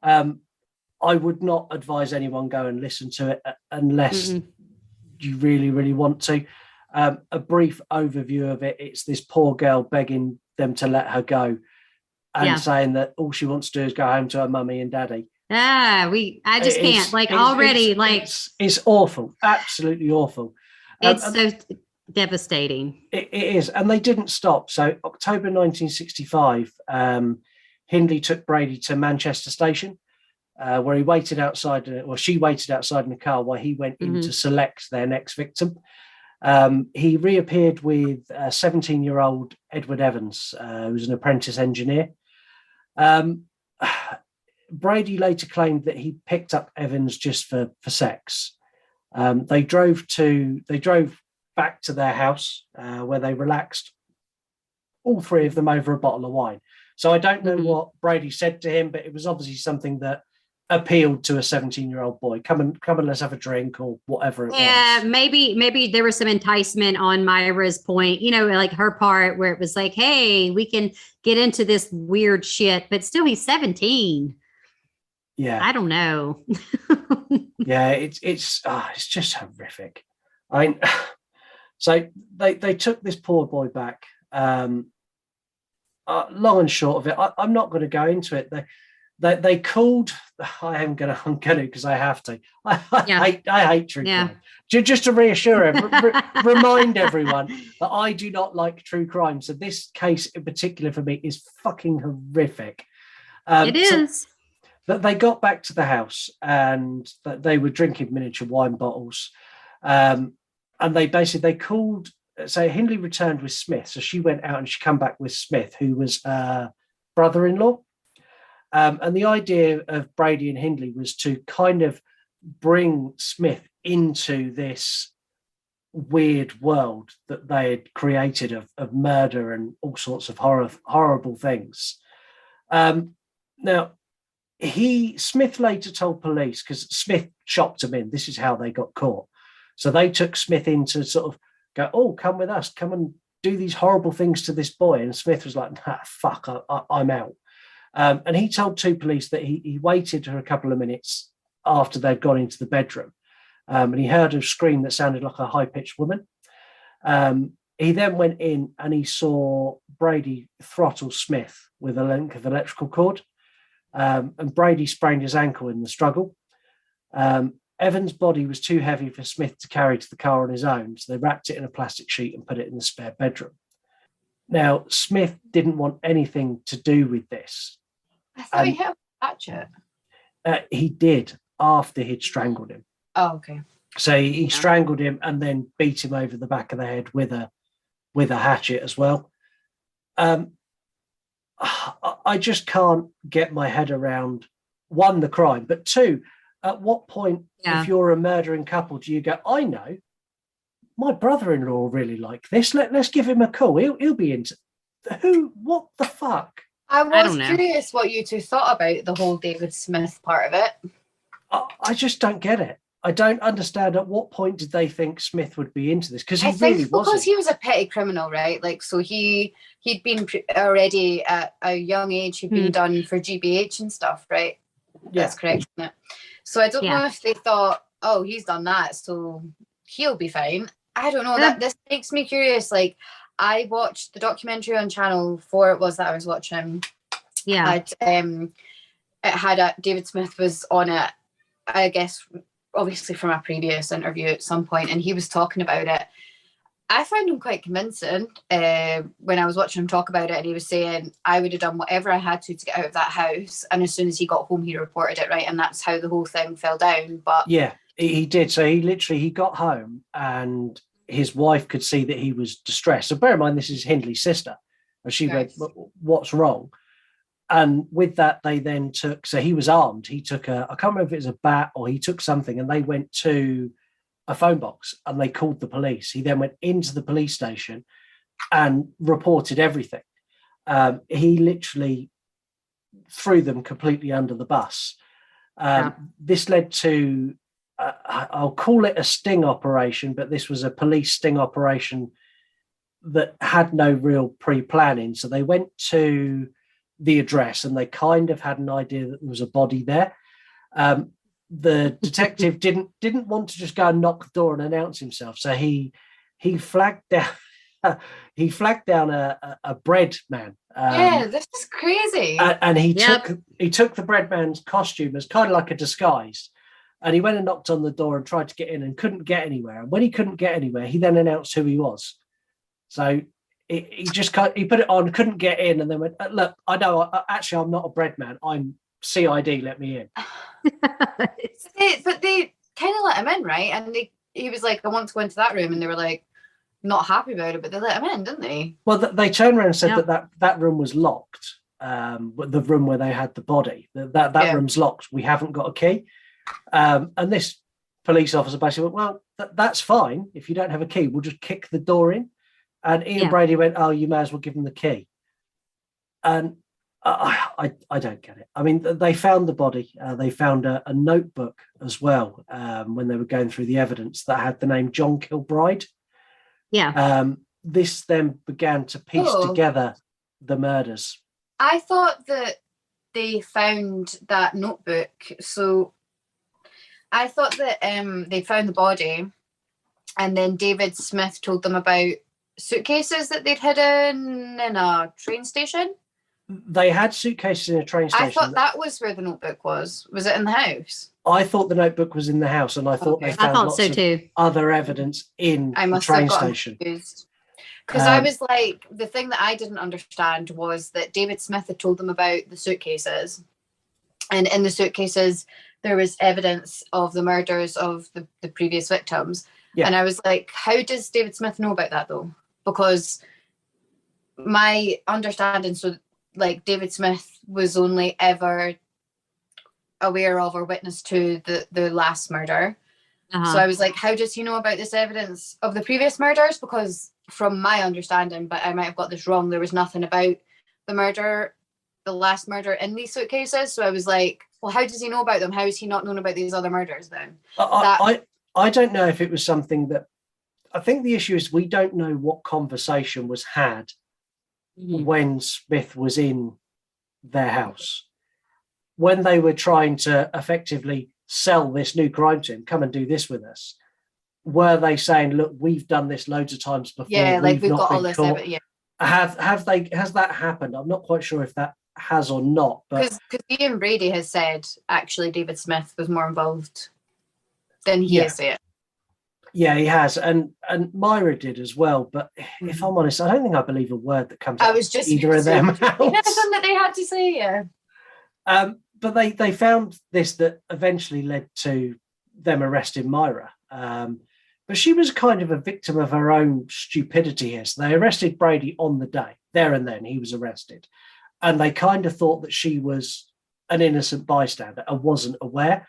I would not advise anyone go and listen to it unless you really, really want to. A brief overview of it. It's this poor girl begging them to let her go and saying that all she wants to do is go home to her mummy and daddy. I just can't. It's awful. Absolutely awful. It's so devastating. It is. And they didn't stop. So October 1965, Hindley took Brady to Manchester Station, where he waited outside, she waited outside in the car while he went in to select their next victim. He reappeared with 17-year-old Edward Evans, who was an apprentice engineer. Brady later claimed that he picked up Evans just for sex. They drove back to their house where they relaxed, all three of them over a bottle of wine. So I don't know what Brady said to him, but it was obviously something that appealed to a 17-year-old boy. Come and let's have a drink or whatever it was. Yeah, maybe there was some enticement on Myra's point, like her part where it was like, hey, we can get into this weird shit, but still he's 17. Yeah. I don't know. Yeah, it's just horrific. So they took this poor boy back. Long and short of it, I'm not going to go into it. They called. I'm gonna because I have to. I hate true crime. Just to reassure remind everyone that I do not like true crime. So this case in particular for me is fucking horrific. It is. That they got back to the house and that they were drinking miniature wine bottles, and they called. So Hindley returned with Smith. So she went out and she came back with Smith, who was brother-in-law. And the idea of Brady and Hindley was to kind of bring Smith into this weird world that they had created of murder and all sorts of horrible things. Now, Smith later told police, because Smith chopped him in, this is how they got caught. So they took Smith in to sort of go, oh, come with us, come and do these horrible things to this boy. And Smith was like, nah, fuck, I'm out. And he told two police that he waited for a couple of minutes after they'd gone into the bedroom. And he heard a scream that sounded like a high-pitched woman. He then went in and he saw Brady throttle Smith with a length of electrical cord. And Brady sprained his ankle in the struggle. Evans' body was too heavy for Smith to carry to the car on his own, so they wrapped it in a plastic sheet and put it in the spare bedroom. Now, Smith didn't want anything to do with this. I thought he helped catch it. He did, after he'd strangled him. Oh, okay. So he strangled him and then beat him over the back of the head with a hatchet as well. I just can't get my head around, one, the crime, but two, at what point, if you're a murdering couple, do you go, I know, my brother-in-law will really like this. Let's give him a call. He'll be into what the fuck? I was curious what you two thought about the whole David Smith part of it. I just don't get it. I don't understand at what point did they think Smith would be into this? Because he really wasn't. Because he was a petty criminal, right? Like, so he'd been already at a young age, he'd been done for GBH and stuff, right? Yeah. That's correct, isn't it? So I don't know if they thought, oh, he's done that, so he'll be fine. I don't know. This makes me curious. Like, I watched the documentary on Channel 4. It was that I was watching. Yeah. It had David Smith was on it, I guess, obviously from a previous interview at some point, and he was talking about it. I found him quite convincing when I was watching him talk about it, and he was saying, I would have done whatever I had to get out of that house, and as soon as he got home, he reported it, right? And that's how the whole thing fell down. But yeah, he did. So he got home, and his wife could see that he was distressed. So bear in mind, this is Hindley's sister. And she went, what's wrong? And with that, they then took, so he was armed. He took I can't remember if it was a bat or he took something, and they went to a phone box and they called the police. He then went into the police station and reported everything. He literally threw them completely under the bus. This led to, I'll call it a sting operation, but this was a police sting operation that had no real pre-planning. So they went to the address and they kind of had an idea that there was a body there. The detective didn't want to just go and knock the door and announce himself, so he flagged down a bread man. This is crazy. And he took the bread man's costume as kind of like a disguise, and he went and knocked on the door and tried to get in and couldn't get anywhere. And when he couldn't get anywhere, he then announced who he was. So he put it on, couldn't get in, and then went, look, I know, actually, I'm not a bread man. I'm CID, let me in. But they kind of let him in, right? And he was like, I want to go into that room, and they were like not happy about it, but they let him in, didn't they? Well, they turned around and said that room was locked. The room where they had the body, that room's locked. We haven't got a key. And this police officer basically went, well, that's fine. If you don't have a key, we'll just kick the door in. And Ian Brady went, oh, you may as well give him the key. And I don't get it. I mean, they found the body. They found a notebook as well when they were going through the evidence that had the name John Kilbride. Yeah. This then began to piece together the murders. I thought that they found that notebook. So I thought that they found the body, and then David Smith told them about suitcases that they'd hidden in a train station. They had suitcases in a train station. I thought that was where the notebook was. Was it in the house? I thought the notebook was in the house, and I thought they found lots of other evidence in the train station. Because I was like, the thing that I didn't understand was that David Smith had told them about the suitcases, and in the suitcases there was evidence of the murders of the previous victims. Yeah. And I was like, how does David Smith know about that though? Because my understanding, so like David Smith was only ever aware of or witness to the last murder. So I was like, how does he know about this evidence of the previous murders? Because from my understanding, but I might have got this wrong, there was nothing about the last murder in these suitcases. So I was like, well, how does he know about them? How is he not known about these other murders then? I don't know if it was something that, I think the issue is we don't know what conversation was had when Smith was in their house. When they were trying to effectively sell this new crime to him, come and do this with us, were they saying, look, we've done this loads of times before. Yeah, like we've got all this evidence. Yeah. Has that happened? I'm not quite sure if that has or not. Because Ian Brady has said actually David Smith was more involved than he is it. Yeah, he has, and Myra did as well. But if I'm honest, I don't think I believe a word that comes out of either of them. Something that they had to say, yeah. But they found this that eventually led to them arresting Myra. But she was kind of a victim of her own stupidity here. So they arrested Brady on the day, there and then he was arrested. And they kind of thought that she was an innocent bystander and wasn't aware.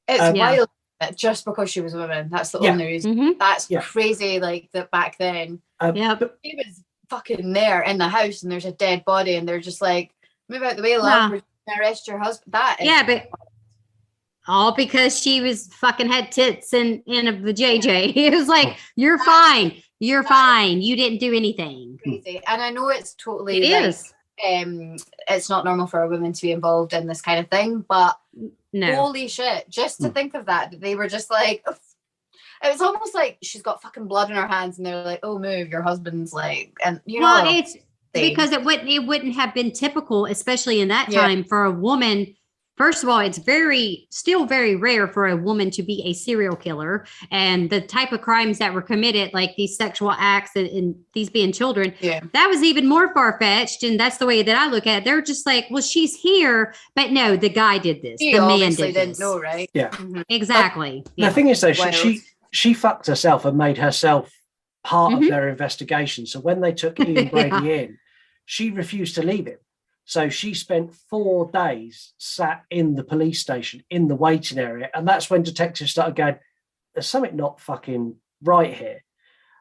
It's wild just because she was a woman. That's the only reason. That's crazy, like that back then. But she was fucking there in the house and there's a dead body and they're just like, move out the way, love. We're gonna arrest your husband. That is but all because she was fucking had tits and in a JJ. It was like, you're fine. You're fine. You didn't do anything. Crazy. And I know it's totally it is. It's not normal for a woman to be involved in this kind of thing, but no. Holy shit, just to think of that they were just like, it was almost like she's got fucking blood in her hands and they're like, oh, move, your husband's like, and well, it's because it wouldn't have been typical, especially in that time, for a woman. First of all, it's still very rare for a woman to be a serial killer, and the type of crimes that were committed, like these sexual acts and these being children, that was even more far-fetched. And that's the way that I look at it. They're just like, well, she's here, but no, the guy did this. He the man obviously did didn't know, right? Yeah, exactly. The thing is, though, she fucked herself and made herself part of their investigation. So when they took Ian Brady in, she refused to leave him. So she spent 4 days sat in the police station in the waiting area. And that's when detectives started going, there's something not fucking right here.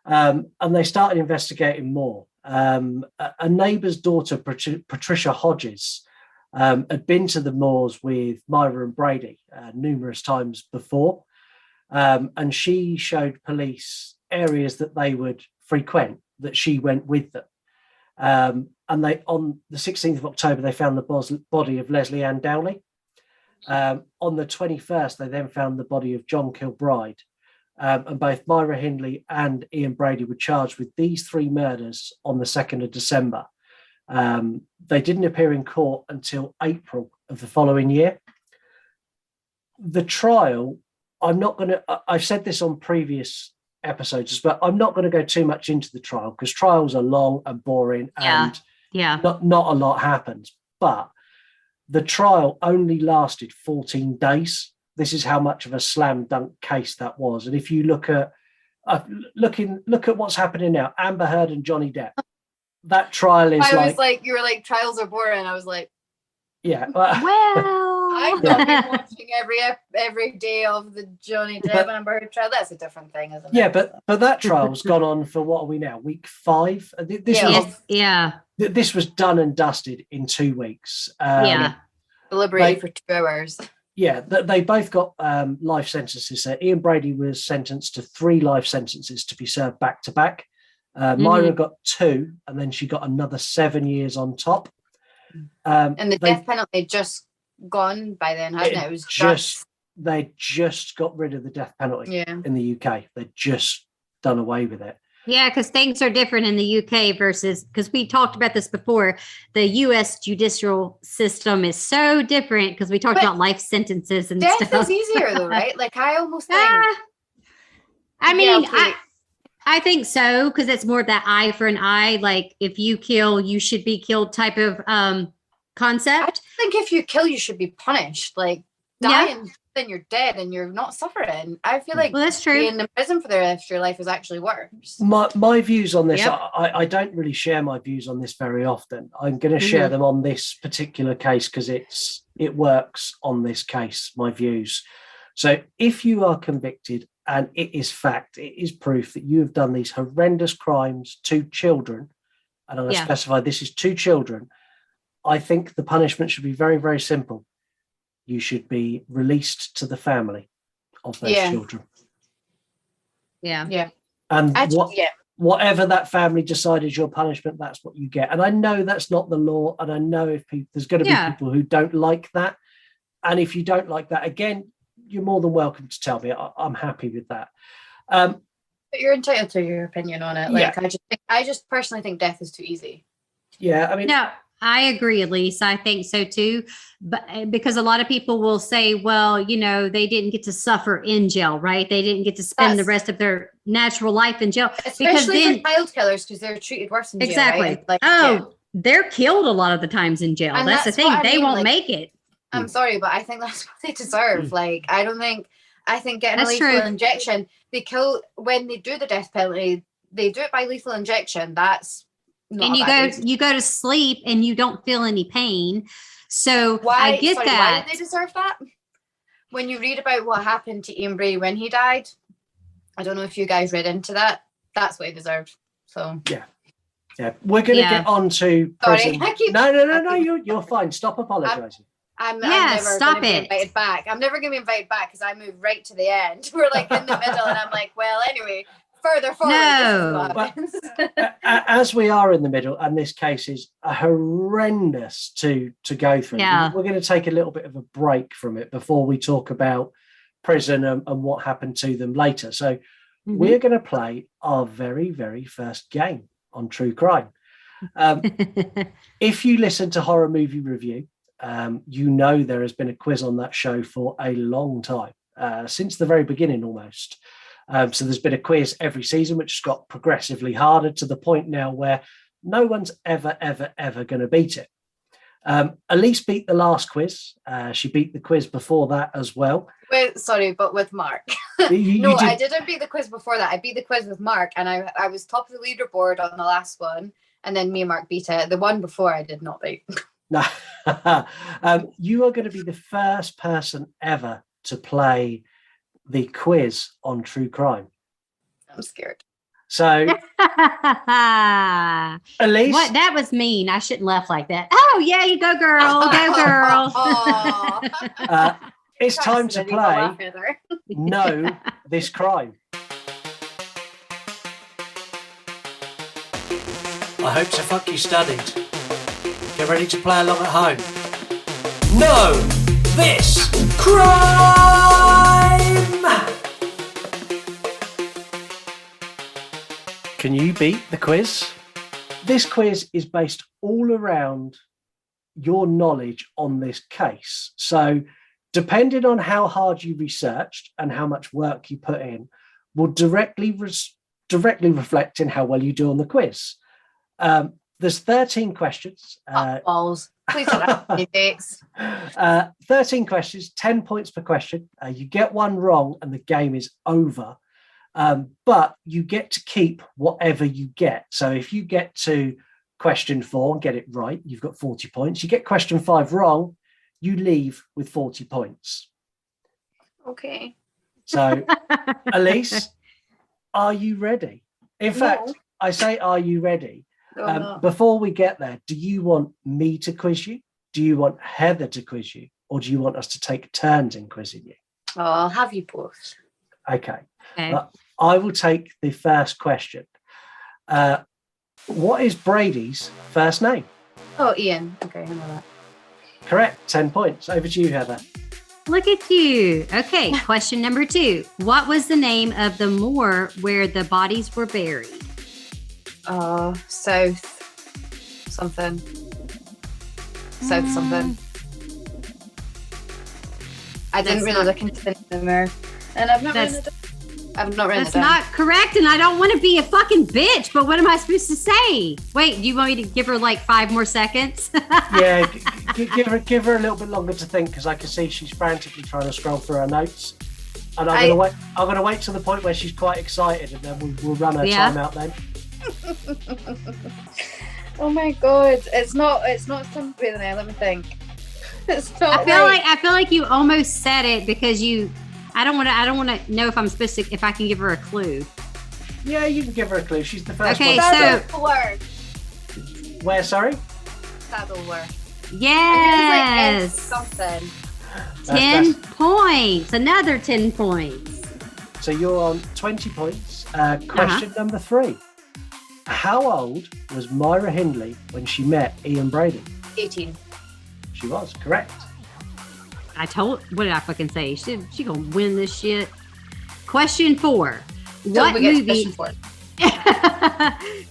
And they started investigating more. A neighbour's daughter, Patricia Hodges, had been to the moors with Myra and Brady numerous times before. And she showed police areas that they would frequent, that she went with them. And they, on the 16th of October, they found the body of Leslie Ann Downey. On the 21st, they then found the body of John Kilbride. And both Myra Hindley and Ian Brady were charged with these 3 murders on the 2nd of December. They didn't appear in court until April of the following year. The trial, I've said this on previous episodes, but I'm not going to go too much into the trial because trials are long and boring and not a lot happens. But the trial only lasted 14 days. This is how much of a slam dunk case that was. And if you look at what's happening now, Amber Heard and Johnny Depp, that trial is you were like, trials are boring. I was like, yeah. I've not been watching every day of the Johnny Depp and Amber Heard trial. That's a different thing, isn't it? Yeah, but that trial's gone on for, what are we now? Week 5? This was done and dusted in 2 weeks. Deliberated for 2 hours. Yeah, they both got life sentences. Ian Brady was sentenced to 3 life sentences to be served back to back. Myra got 2, and then she got another 7 years on top. And the death penalty just gone by then, hadn't it? It was they just got rid of the death penalty in the UK. They'd just done away with it. Yeah, because things are different in the UK versus, because we talked about this before, the US judicial system is so different because we talked about life sentences and death stuff. Is easier though, right? Like I almost think. I think so, because it's more that eye for an eye. Like if you kill, you should be killed type of concept. I think if you kill, you should be punished. Like dying, then you're dead and you're not suffering. I feel like that's true. Being in prison for the rest of your life is actually worse. My views on this, I don't really share my views on this very often. I'm going to share them on this particular case because it works on this case, my views. So if you are convicted and it is fact, it is proof that you have done these horrendous crimes to children, and I'm going to specify this is 2 children, I think the punishment should be very, very simple. You should be released to the family of those children. Yeah. And whatever that family decided your punishment, that's what you get. And I know that's not the law. And I know if there's going to be people who don't like that. And if you don't like that, again, you're more than welcome to tell me. I'm happy with that. But you're entitled to your opinion on it. Like, I just personally think death is too easy. Yeah, I mean, no, I agree, Elise. I think so too. But because a lot of people will say, well, you know, they didn't get to suffer in jail, right? They didn't get to spend the rest of their natural life in jail. Especially for child killers, because they're treated worse in jail. Exactly. Right? They're killed a lot of the times in jail. That's the thing. They won't make it. I'm sorry, but I think that's what they deserve. Like, I think getting a lethal injection, when they do the death penalty, they do it by lethal injection. That's not you go to sleep and you don't feel any pain. So why did they deserve that? When you read about what happened to Ian Bray when he died, I don't know if you guys read into that. That's what he deserved. So yeah, we're going to get on to prison. No, you're fine. Stop apologizing. I'm never going to be invited back. I'm never going to be invited back because I moved right to the end. We're like in the middle, and I'm like, well, anyway, further forward. No. As we are in the middle, and this case is horrendous to go through, we're going to take a little bit of a break from it before we talk about prison and what happened to them later. So we're going to play our very, very first game on true crime. If you listen to Horror Movie Review, you know there has been a quiz on that show for a long time, since the very beginning almost. So there's been a quiz every season, which has got progressively harder to the point now where no one's ever going to beat it. Elise beat the last quiz. She beat the quiz before that as well. But with Mark. I didn't beat the quiz before that. I beat the quiz with Mark, and I was top of the leaderboard on the last one, and then me and Mark beat it. The one before I did not beat. No, you are going to be the first person ever to play the quiz on true crime. I'm scared. So, Elise, what? That was mean. I shouldn't laugh like that. Oh yeah, you go, girl. Go, girl. It's time to play Know This Crime. I hope so. Fuck you studied. Get ready to play along at home. Know This Crime! Can you beat the quiz? This quiz is based all around your knowledge on this case. So, depending on how hard you researched and how much work you put in, will directly reflect in how well you do on the quiz. There's 13 questions. Balls. Please don't ask me dates. 13 questions, 10 points per question. You get one wrong and the game is over. But you get to keep whatever you get. So if you get to question 4 and get it right, you've got 40 points. You get question 5 wrong, you leave with 40 points. Okay. So, Elise, are you ready? In fact, I say, are you ready? Before we get there, do you want me to quiz you? Do you want Heather to quiz you? Or do you want us to take turns in quizzing you? Oh, I'll have you both. Okay. I will take the first question. What is Brady's first name? Oh, Ian. Okay, I know that. Correct. 10 points. Over to you, Heather. Look at you. Okay, question number 2. What was the name of the moor where the bodies were buried? South something. I didn't really look into the mirror, and I've not read it. That's not correct, and I don't want to be a fucking bitch, but what am I supposed to say? Wait, do you want me to give her like 5 more seconds? Yeah, give her a little bit longer to think, because I can see she's frantically trying to scroll through her notes. And I'm gonna wait till the point where she's quite excited, and then we'll run her time out then. Oh my god, it's not something there. Let me think. It's not. I feel like you almost said it because you I don't want to know if I'm supposed to, if I can give her a clue. Yeah, you can give her a clue. She's the first one. Okay, so where? Sorry. Saddleworth. Yes. Something. 10 points. Another 10 points. So you're on 20 points. Question number 3. How old was Myra Hindley when she met Ian Brady? 18. She was, correct. What did I fucking say? She gonna win this shit. Question 4. What movie?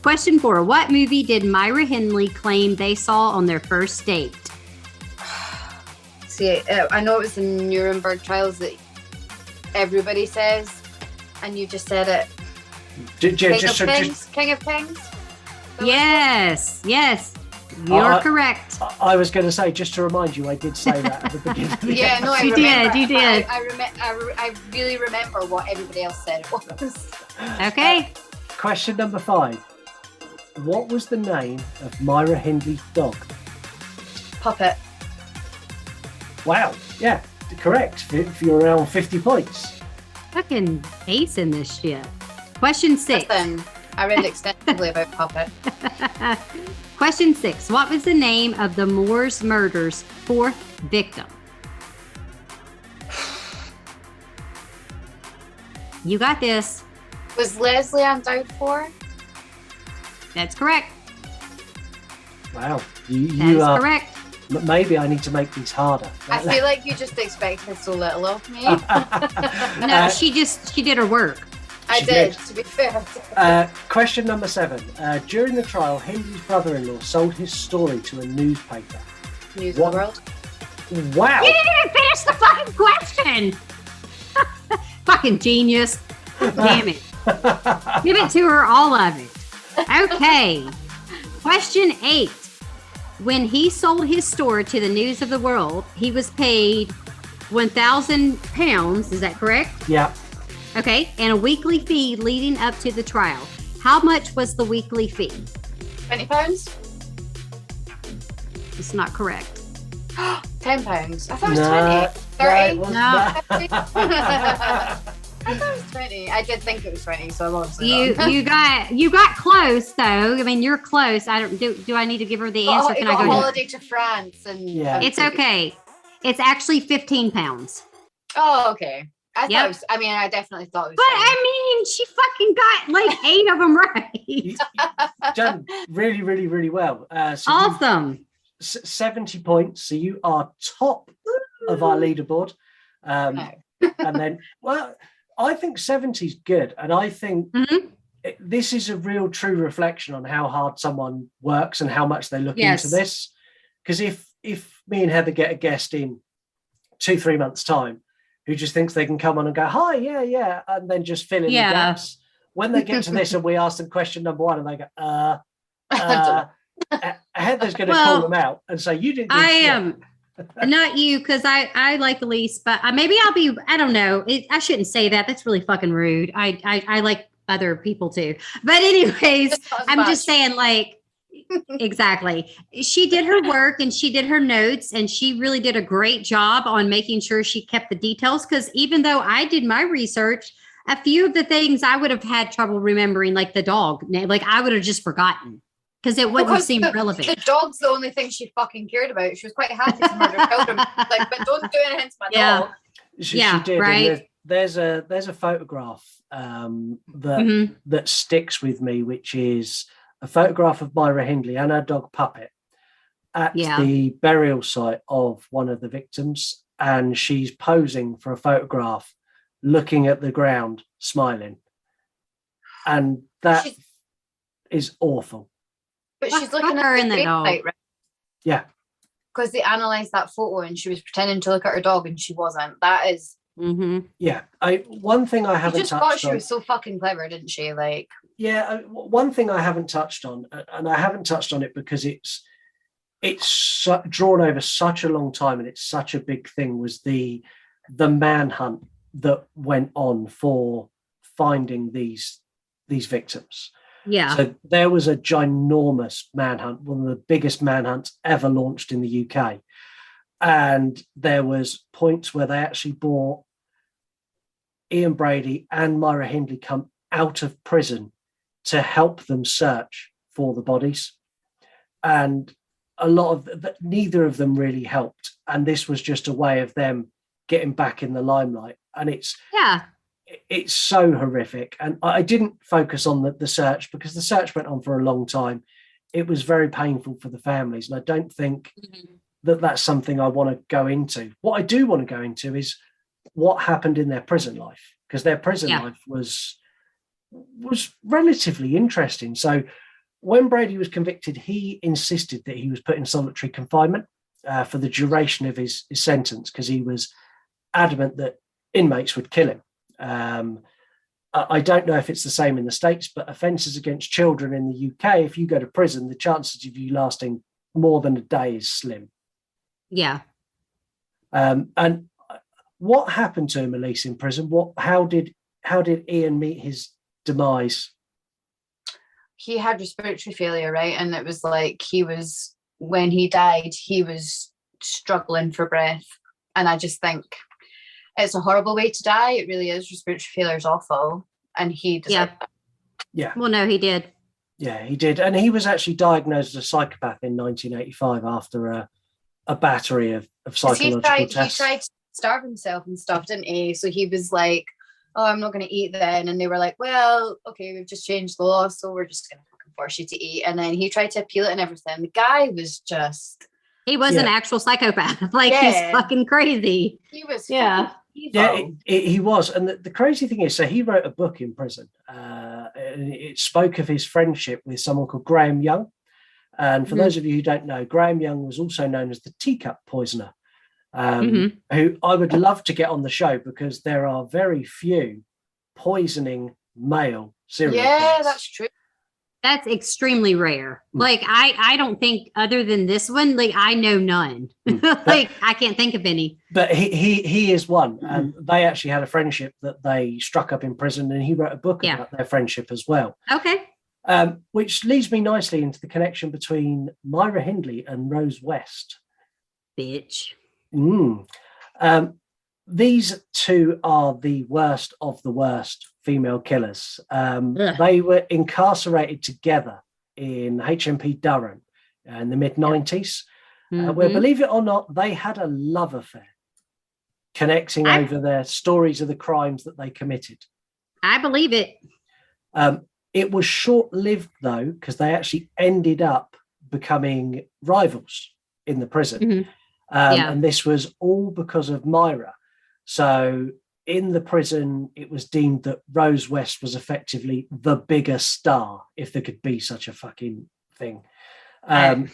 Question 4. What movie did Myra Hindley claim they saw on their first date? See, I know it was the Nuremberg trials that everybody says, and you just said it. King of Kings? Yes. You're correct. I was going to say, just to remind you, I did say that at the beginning. Yeah, no, you did. I really remember what everybody else said it was. Okay. Question number 5. What was the name of Myra Hindley's dog? Puppet. Wow. Yeah, correct. If you're around 50 points. Fucking ace in this shit. Question 6. Listen, I read extensively about Puppet. Question 6. What was the name of the Moors murder's 4th victim? You got this. Was Leslie Ann Dowd? That's correct. Wow. That is correct. Maybe I need to make these harder. I feel like you just expected so little of me. No, she did her work. I did, to be fair. Question number 7. During the trial, Hindley's brother-in-law sold his story to a newspaper. News of the World. Wow. You didn't even finish the fucking question. Fucking genius. Damn it. Give it to her, all of it. Okay. Question 8. When he sold his store to the News of the World, he was paid £1,000. Is that correct? Yeah. Okay. And a weekly fee leading up to the trial. How much was the weekly fee? £20. It's not correct. £10. I thought it was 20. 30? No. I thought it was 20. I did think it was 20, so I lost you got close though. I mean, you're close. I don't do I need to give her the answer? Can I go holiday to France and it's okay. It's actually £15. Oh, okay. I thought it was, I definitely thought it was. But 20. I mean, she fucking got like 8 of them right. Done really, really, really well. So awesome. 70 points. So you are top of our leaderboard. And then, well, I think 70 is good. And I think this is a real true reflection on how hard someone works and how much they look into this. Because if me and Heather get a guest in 2-3 months' time who just thinks they can come on and go, hi, yeah, and then just fill in the gaps. When they get to this and we ask them question number 1 and they go, Heather's going to call them out and say, you didn't do shit. Not you, because I like Elise, but maybe I'll be, I don't know. I shouldn't say that. That's really fucking rude. I like other people too. But anyways, I'm just saying like, exactly. She did her work and she did her notes and she really did a great job on making sure she kept the details. Because even though I did my research, a few of the things I would have had trouble remembering, like the dog, like I would have just forgotten. Because it wouldn't seem relevant. The dog's the only thing she fucking cared about. She was quite happy to murder children. Like, but don't do anything to my dog. She did. Right. There's a photograph that sticks with me, which is a photograph of Myra Hindley and her dog Puppet at the burial site of one of the victims, and she's posing for a photograph, looking at the ground, smiling, and that is awful. But she's looking at her in the dog, right? Yeah. Because they analysed that photo and she was pretending to look at her dog and she wasn't. That is. Yeah. One thing I haven't touched on. She was so fucking clever, didn't she? Like. Yeah. One thing I haven't touched on, and I haven't touched on it because it's drawn over such a long time and it's such a big thing, was the manhunt that went on for finding these victims. Yeah. So there was a ginormous manhunt, one of the biggest manhunts ever launched in the UK. And there was points where they actually brought Ian Brady and Myra Hindley come out of prison to help them search for the bodies. And neither of them really helped. And this was just a way of them getting back in the limelight. And it's so horrific. And I didn't focus on the search because the search went on for a long time. It was very painful for the families. And I don't think that that's something I want to go into. What I do want to go into is what happened in their prison life, because their prison life was relatively interesting. So when Brady was convicted, he insisted that he was put in solitary confinement for the duration of his sentence, because he was adamant that inmates would kill him. I don't know if it's the same in the States, but offences against children in the UK, if you go to prison, the chances of you lasting more than a day is slim. Yeah. And what happened to him, Elise, in prison? How did Ian meet his demise? He had respiratory failure, right? And it was like when he died, he was struggling for breath. And I just think it's a horrible way to die. It really is. Respiratory failure is awful. And he deserved that. Yeah. Well, no, he did. Yeah, he did. And he was actually diagnosed as a psychopath in 1985 after a battery of psychological tests. He tried to starve himself and stuff, didn't he? So he was like, oh, I'm not going to eat then. And they were like, well, okay, we've just changed the law, so we're just going to force you to eat. And then he tried to appeal it and everything. The guy was just... He was an actual psychopath. Like, he's fucking crazy. He was Yeah, he was. And the crazy thing is, so he wrote a book in prison. And it spoke of his friendship with someone called Graham Young. And for those of you who don't know, Graham Young was also known as the teacup poisoner, who I would love to get on the show, because there are very few poisoning male serial killers. Yeah, that's true. That's extremely rare. Like, I don't think, other than this one, like, I know none. Like, I can't think of any. But he is one. And they actually had a friendship that they struck up in prison, and he wrote a book about their friendship as well. Okay. Which leads me nicely into the connection between Myra Hindley and Rose West. Bitch. These two are the worst of the worst female killers. They were incarcerated together in HMP Durham in the mid-90s, where, believe it or not, they had a love affair connecting over their stories of the crimes that they committed. I believe it. It was short-lived, though, because they actually ended up becoming rivals in the prison. And this was all because of Myra. So in the prison, it was deemed that Rose West was effectively the bigger star, if there could be such a fucking thing. And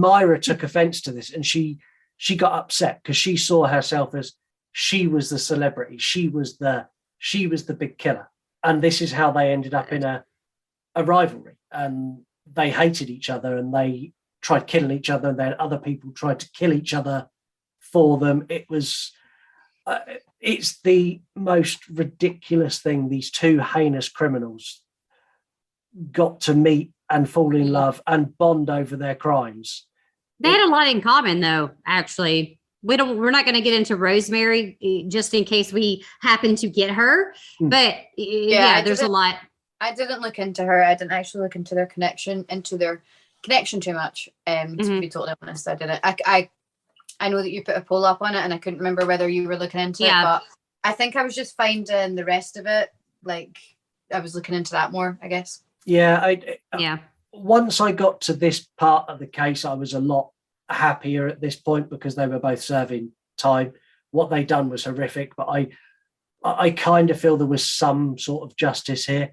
Myra took offense to this, and she got upset because she saw herself as she was the celebrity. She was the big killer. And this is how they ended up in a rivalry. And they hated each other, and they tried killing each other, and then other people tried to kill each other for them. It was... it's the most ridiculous thing. These two heinous criminals got to meet and fall in love and bond over their crimes. They had a lot in common, though, actually. We're not going to get into Rosemary just in case we happen to get her. But there's a lot. I didn't look into her. I didn't actually look into their connection too much. To be totally honest, I didn't. I know that you put a poll up on it, and I couldn't remember whether you were looking into it, but I think I was just finding the rest of it. Like, I was looking into that more, I guess. Yeah. Once I got to this part of the case, I was a lot happier at this point, because they were both serving time. What they done was horrific, but I kind of feel there was some sort of justice here.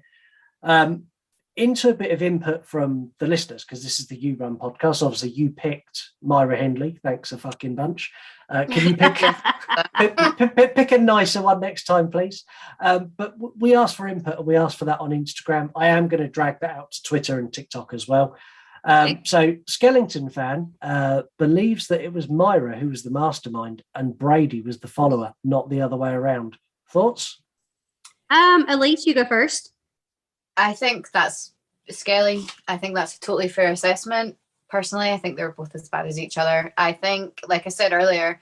Into a bit of input from the listeners, because this is the You Run podcast. Obviously, you picked Myra Hindley. Thanks a fucking bunch. Can you pick a nicer one next time, please? But we asked for input, and we asked for that on Instagram. I am going to drag that out to Twitter and TikTok as well. So Skellington fan believes that it was Myra who was the mastermind and Brady was the follower, not the other way around. Thoughts? Elise, you go first. I think that's scaling. I think that's a totally fair assessment. Personally, I think they're both as bad as each other. I think, like I said earlier,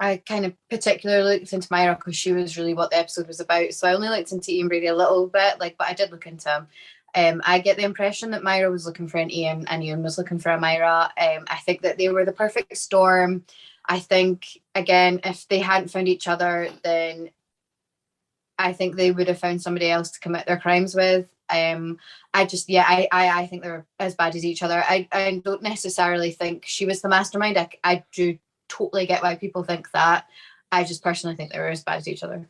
I kind of particularly looked into Myra because she was really what the episode was about. So I only looked into Ian Brady a little bit, but I did look into him. I get the impression that Myra was looking for an Ian and Ian was looking for a Myra. I think that they were the perfect storm. I think, again, if they hadn't found each other, then I think they would have found somebody else to commit their crimes with. I think they're as bad as each other. I don't necessarily think she was the mastermind. I do totally get why people think that. I just personally think they were as bad as each other.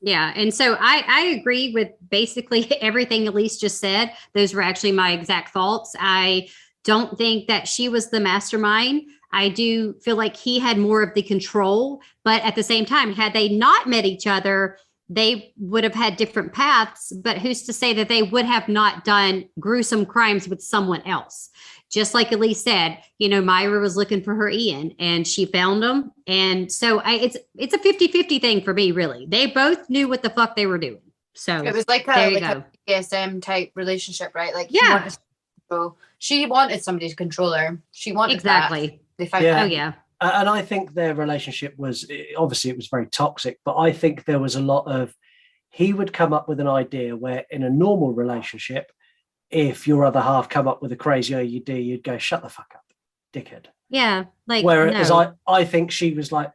Yeah. And so I agree with basically everything Elise just said. Those were actually my exact thoughts. I don't think that she was the mastermind. I do feel like he had more of the control, but at the same time, had they not met each other, they would have had different paths, but who's to say that they would have not done gruesome crimes with someone else? Just like Elise said, Myra was looking for her Ian and she found him. And so it's a 50-50 thing for me, really. They both knew what the fuck they were doing. So it was like a BDSM type relationship, right? Like she wanted somebody to control her. She wanted exactly. That. They found yeah. that. Oh yeah. And I think their relationship was, obviously it was very toxic, but I think there was a lot of, he would come up with an idea where in a normal relationship, if your other half come up with a crazy idea, you'd go, shut the fuck up, dickhead. Yeah. Like, whereas I think she was like,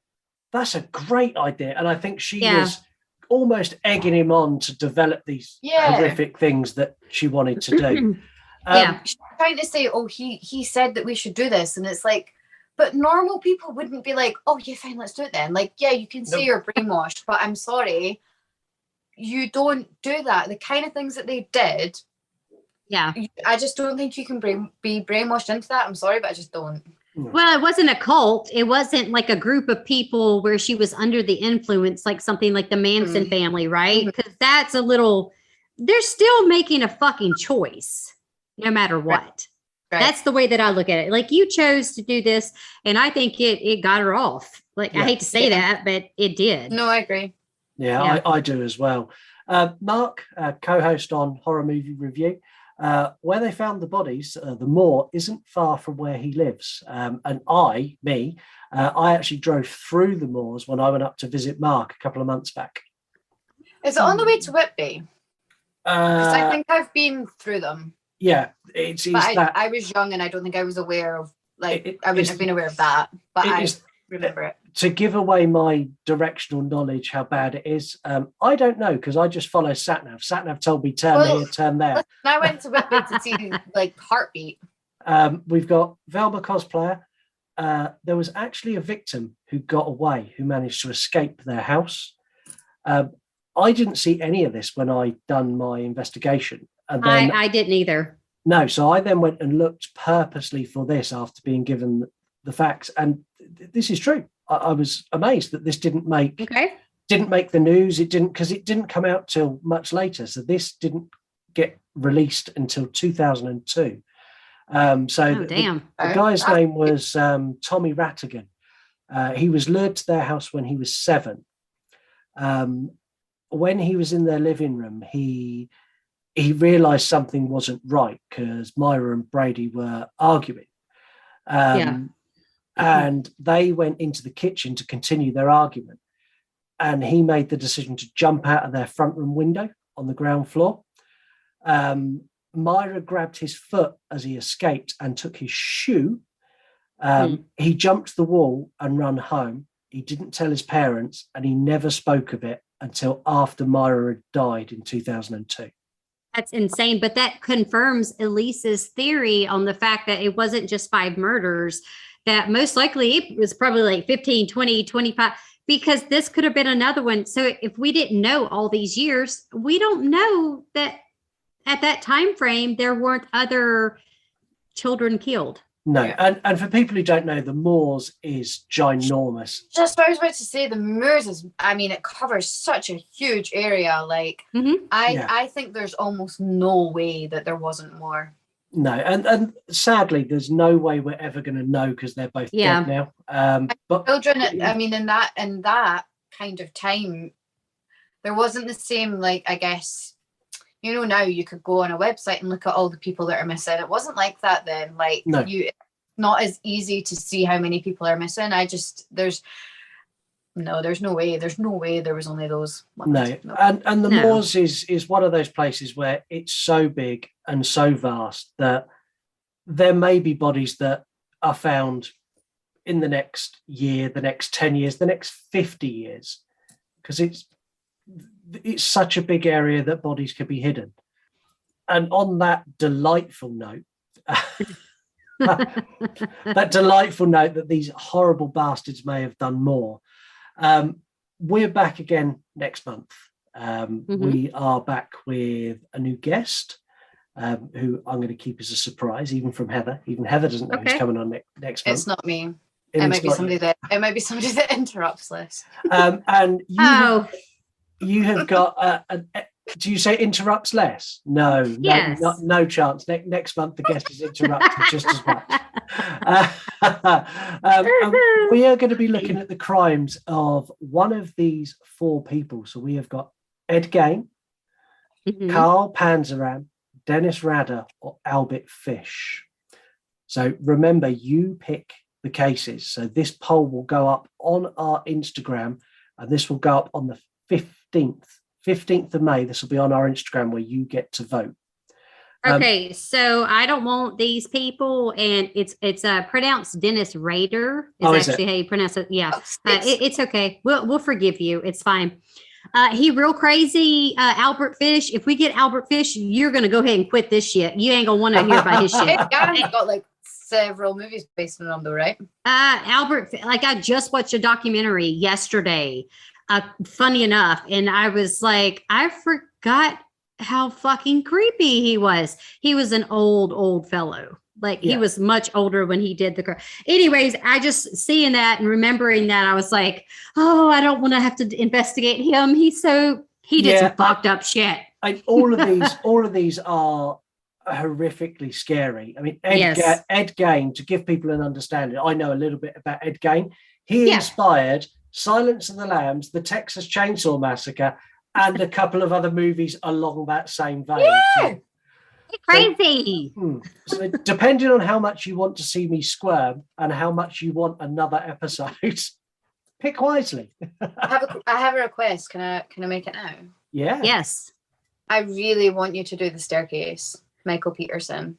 that's a great idea. And I think she was almost egging him on to develop these horrific things that she wanted to do. She's trying to say, oh, he said that we should do this. And it's like, but normal people wouldn't be like, oh, yeah, fine, let's do it then. Like, yeah, you can say you're brainwashed, but I'm sorry, you don't do that. The kind of things that they did, I just don't think you can be brainwashed into that. I'm sorry, but I just don't. Well, it wasn't a cult. It wasn't like a group of people where she was under the influence, like something like the Manson family, right? Because that's they're still making a fucking choice, no matter what. Right. That's the way that I look at it. Like, you chose to do this, and I think it got her off. Like, I hate to say that, but it did. No, I agree. Yeah. I do as well. Mark, co-host on Horror Movie Review, where they found the bodies, the moor isn't far from where he lives. And I actually drove through the moors when I went up to visit Mark a couple of months back. Is it on the way to Whitby? Because I think I've been through them. Yeah, it's that. I was young and I don't think I was aware of, I wouldn't have been aware of that, but I remember it. To give away my directional knowledge, how bad it is, I don't know, because I just follow SatNav. SatNav told me turn here, turn there. I went to Whitby to see Heartbeat. We've got Velma cosplayer. There was actually a victim who got away, who managed to escape their house. I didn't see any of this when I done my investigation. And then, I didn't either. No, so I then went and looked purposely for this after being given the facts, and this is true. I was amazed that this didn't make the news. It didn't, because it didn't come out till much later. So this didn't get released until 2002. The guy's name was Tommy Rattigan. He was lured to their house when he was 7. When he was in their living room, he realized something wasn't right because Myra and Brady were arguing. And they went into the kitchen to continue their argument. And he made the decision to jump out of their front room window on the ground floor. Myra grabbed his foot as he escaped and took his shoe. He jumped the wall and ran home. He didn't tell his parents, and he never spoke of it until after Myra had died in 2002. That's insane. But that confirms Elise's theory on the fact that it wasn't just 5 murders, that most likely it was probably like 15, 20, 25, because this could have been another one. So if we didn't know all these years, we don't know that at that time frame, there weren't other children killed. No, and for people who don't know, the moors is ginormous. Just what I was about to say, the moors is, it covers such a huge area. Like, I think there's almost no way that there wasn't more. No, and sadly, there's no way we're ever going to know because they're both dead now. But children, in that kind of time, there wasn't the same, I guess, now you could go on a website and look at all the people that are missing. It wasn't like that then. It's not as easy to see how many people are missing. No, there's no way. There's no way there was only those ones. No. And the moors is one of those places where it's so big and so vast that there may be bodies that are found in the next year, the next 10 years, the next 50 years, because it's such a big area that bodies could be hidden. And on that delightful note, that these horrible bastards may have done more, we're back again next month. We are back with a new guest who I'm going to keep as a surprise, even from Heather. Even Heather doesn't know who's coming on next month. It's not me. It might be somebody that interrupts this. And you have got do you say interrupts less? No, yes. no chance. Next month the guest is interrupted just as much. We are going to be looking at the crimes of one of these four people. So we have got Ed Gein, Carl Panzeram, Dennis Rader, or Albert Fish. So remember, you pick the cases. So this poll will go up on our Instagram, and this will go up on the 15th of May. This will be on our Instagram where you get to vote. Okay, so I don't want these people, and it's pronounced Dennis Rader. Is actually how you pronounce it. Yeah, it's okay. We'll forgive you. It's fine. He real crazy. Albert Fish. If we get Albert Fish, you're gonna go ahead and quit this shit. You ain't gonna want to hear about his shit. He's got like several movies based on him, though, right? Albert. Like I just watched a documentary yesterday. Funny enough, and I was like, I forgot how fucking creepy he was. He was an old fellow. Like he was much older when he did the crime. Anyways, I just seeing that and remembering that, I was like, oh, I don't want to have to investigate him. He did some fucked up shit. All of these are horrifically scary. I mean, Ed Gein, to give people an understanding, I know a little bit about Ed Gein. He inspired Silence of the Lambs, the Texas Chainsaw Massacre, and a couple of other movies along that same vein. Yeah. Crazy. So depending on how much you want to see me squirm and how much you want another episode, pick wisely. I have a request. Can I make it now? Yeah. Yes. I really want you to do The Staircase, Michael Peterson.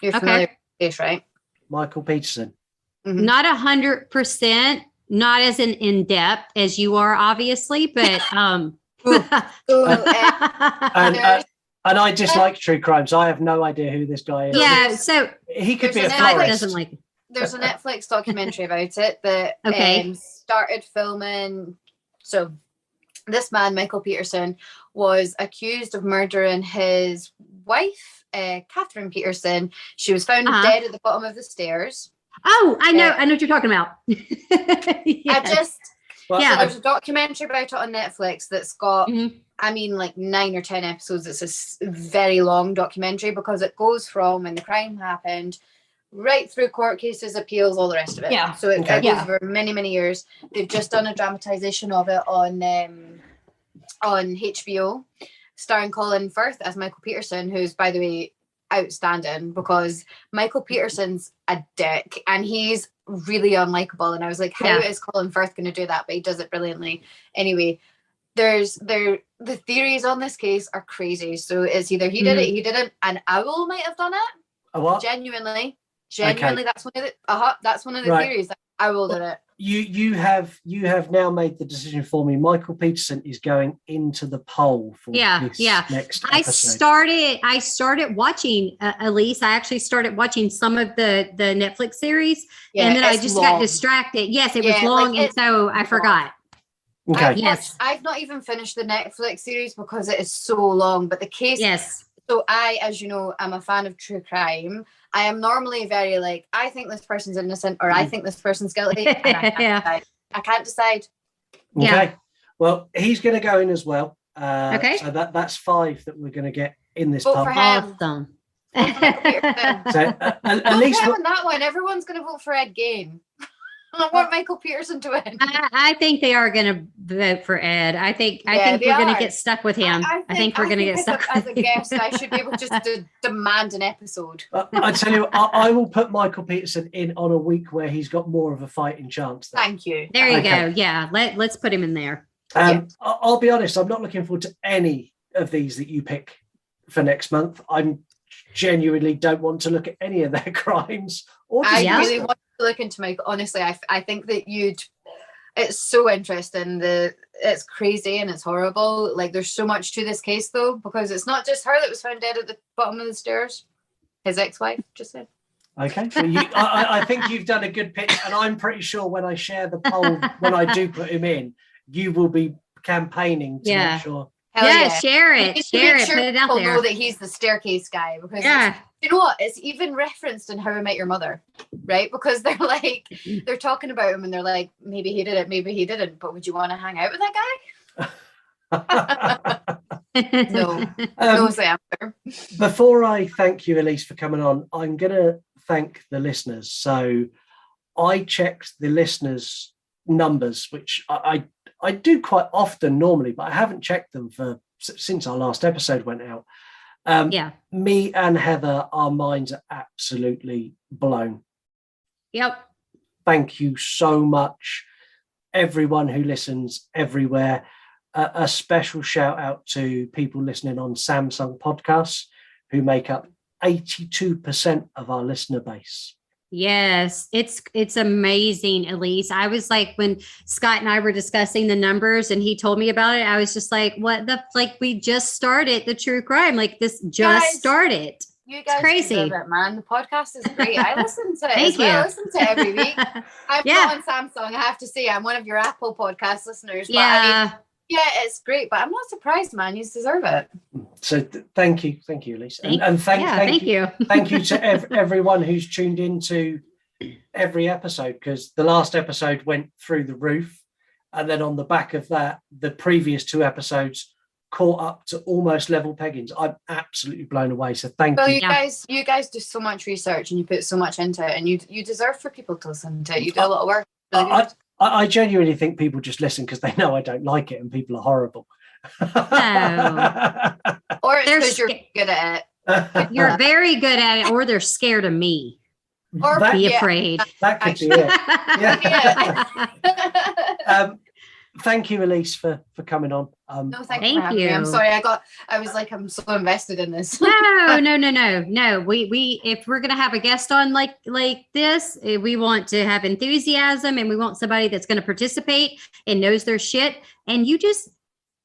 You're familiar with this, right? Michael Peterson. Mm-hmm. Not 100%, not as in depth as you are, obviously, but and I dislike true crime, so I have no idea who this guy is. Yeah, so he could be a florist. There's a Netflix documentary about it that started filming. So this man, Michael Peterson, was accused of murdering his wife, Catherine Peterson. She was found dead at the bottom of the stairs. Oh, I know what you're talking about. So there's a documentary about it on Netflix that's got, I mean, like 9 or 10 episodes. It's a very long documentary because it goes from when the crime happened right through court cases, appeals, all the rest of it. Yeah. So it goes over many, many years. They've just done a dramatization of it on HBO, starring Colin Firth as Michael Peterson, who's, by the way, outstanding because Michael Peterson's a dick and he's really unlikable. And I was like, how is Colin Firth going to do that? But he does it brilliantly. Anyway, the theories on this case are crazy. So it's either he did it, he didn't, an owl might have done it. A what? Genuinely, that's one of the theories. That owl did it. You have now made the decision for me. Michael Peterson is going into the poll for this next episode. I started watching Elise. I actually started watching some of the Netflix series, and then I just got distracted. Yes, it was long, and so I forgot. Okay. I've not even finished the Netflix series because it is so long. But the case. Yes. So I, as you know, am a fan of true crime. I am normally very like, I think this person's innocent or I think this person's guilty. And I can't decide. Okay. Yeah. Well, he's going to go in as well. Okay. So that's 5 that we're going to get in this vote poll. for him. Awesome. So at least on that one, everyone's going to vote for Ed Gein. I want Michael Peterson to win. I think they are going to vote for Ed. I think we're going to get stuck with him. I think we're going to get stuck as a guest. I should be able just to demand an episode. I tell you, I will put Michael Peterson in on a week where he's got more of a fighting chance. Thank you. There you go. Yeah, let's put him in there. I'll be honest. I'm not looking forward to any of these that you pick for next month. I'm genuinely don't want to look at any of their crimes. I really want to look into Michael. Honestly, I think that it's so interesting. It's crazy and it's horrible. Like, there's so much to this case though, because it's not just her that was found dead at the bottom of the stairs. His ex-wife just said. Okay, so I think you've done a good pitch, and I'm pretty sure when I share the poll, when I do put him in, you will be campaigning to make sure. Share it. Share it. Put it out there. Know that he's the staircase guy, because you know what? It's even referenced in How I Met Your Mother, right? Because they're talking about him and they're like, maybe he did it, maybe he didn't, but would you want to hang out with that guy? No, knows the answer. Before I thank you, Elise, for coming on, I'm going to thank the listeners. So I checked the listeners' numbers, which I do quite often normally, but I haven't checked them since our last episode went out. Me and Heather, our minds are absolutely blown. Yep. Thank you so much, everyone who listens everywhere. A special shout out to people listening on Samsung podcasts, who make up 82% of our listener base. Yes, it's amazing, Elise. I was like, when Scott and I were discussing the numbers and he told me about it, I was just like, what the, like, we just started the true crime. Like, this just started. You guys, it's crazy, it, man. The podcast is great. I listen to it. I listen to it every week. I'm not on Samsung. I have to say, I'm one of your Apple podcast listeners. But I mean, it's great, but I'm not surprised, man. You deserve it. So thank you, Elise, and thank you to everyone who's tuned into every episode, because the last episode went through the roof, and then on the back of that, the previous 2 episodes caught up to almost level peggings. I'm absolutely blown away. So thank you. Well, you guys do so much research and you put so much into it, and you deserve for people to listen to it. You do a lot of work. I genuinely think people just listen because they know I don't like it and people are horrible. No. Or it's because you're good at it. You're very good at it, or they're scared of me. Or be afraid. That could be it. Yeah. Thank you, Elise, for coming on. No, thank you for having me. I'm sorry. I'm so invested in this. No. We if we're gonna have a guest on like this, we want to have enthusiasm, and we want somebody that's gonna participate and knows their shit. And you just,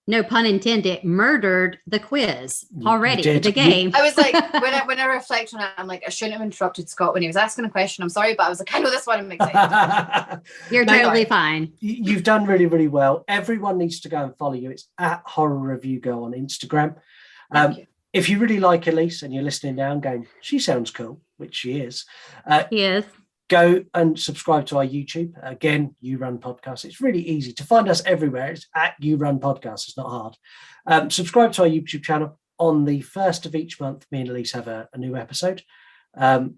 no pun intended, murdered the quiz already, the game. I was like, when I reflect on it, I'm like, I shouldn't have interrupted Scott when he was asking a question. I'm sorry, but I was like, I know this one. I'm excited. You're totally fine. You've done really, really well. Everyone needs to go and follow you. It's at Horror Review Girl on Instagram. If you really like Elise and you're listening now and going, she sounds cool, which she is. Yes. Go and subscribe to our YouTube. Again, You Run Podcast. It's really easy to find us everywhere. It's at You Run Podcast. It's not hard. Subscribe to our YouTube channel. On the 1st of each month, me and Elise have a new episode. The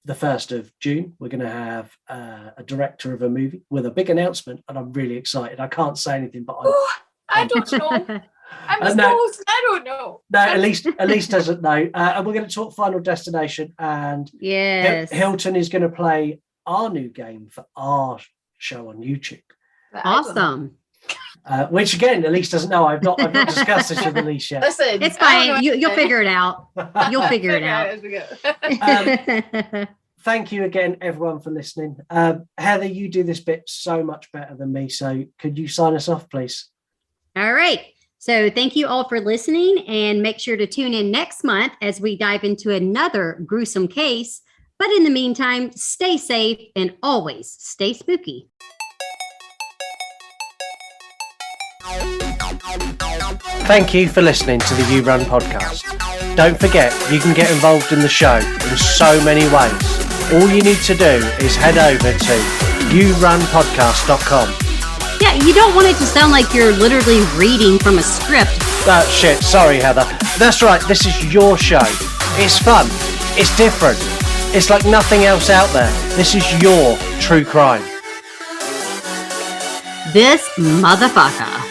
1st of June, we're going to have a director of a movie with a big announcement, and I'm really excited. I can't say anything, but I don't know. I'm I don't know. No, Elise doesn't know. And we're going to talk Final Destination, and Hilton is going to play our new game for our show on YouTube. Awesome. Which again, Elise doesn't know. I've not discussed this with Elise yet. Listen, it's fine. You'll figure it out. You'll figure it out as we go. Thank you again, everyone, for listening. Heather, you do this bit so much better than me. So could you sign us off, please? All right. So thank you all for listening, and make sure to tune in next month as we dive into another gruesome case. But in the meantime, stay safe and always stay spooky. Thank you for listening to the You Run podcast. Don't forget, you can get involved in the show in so many ways. All you need to do is head over to yourunpodcast.com. Yeah, you don't want it to sound like you're literally reading from a script. Shit, sorry, Heather. That's right, this is your show. It's fun. It's different. It's like nothing else out there. This is your true crime. this motherfucker.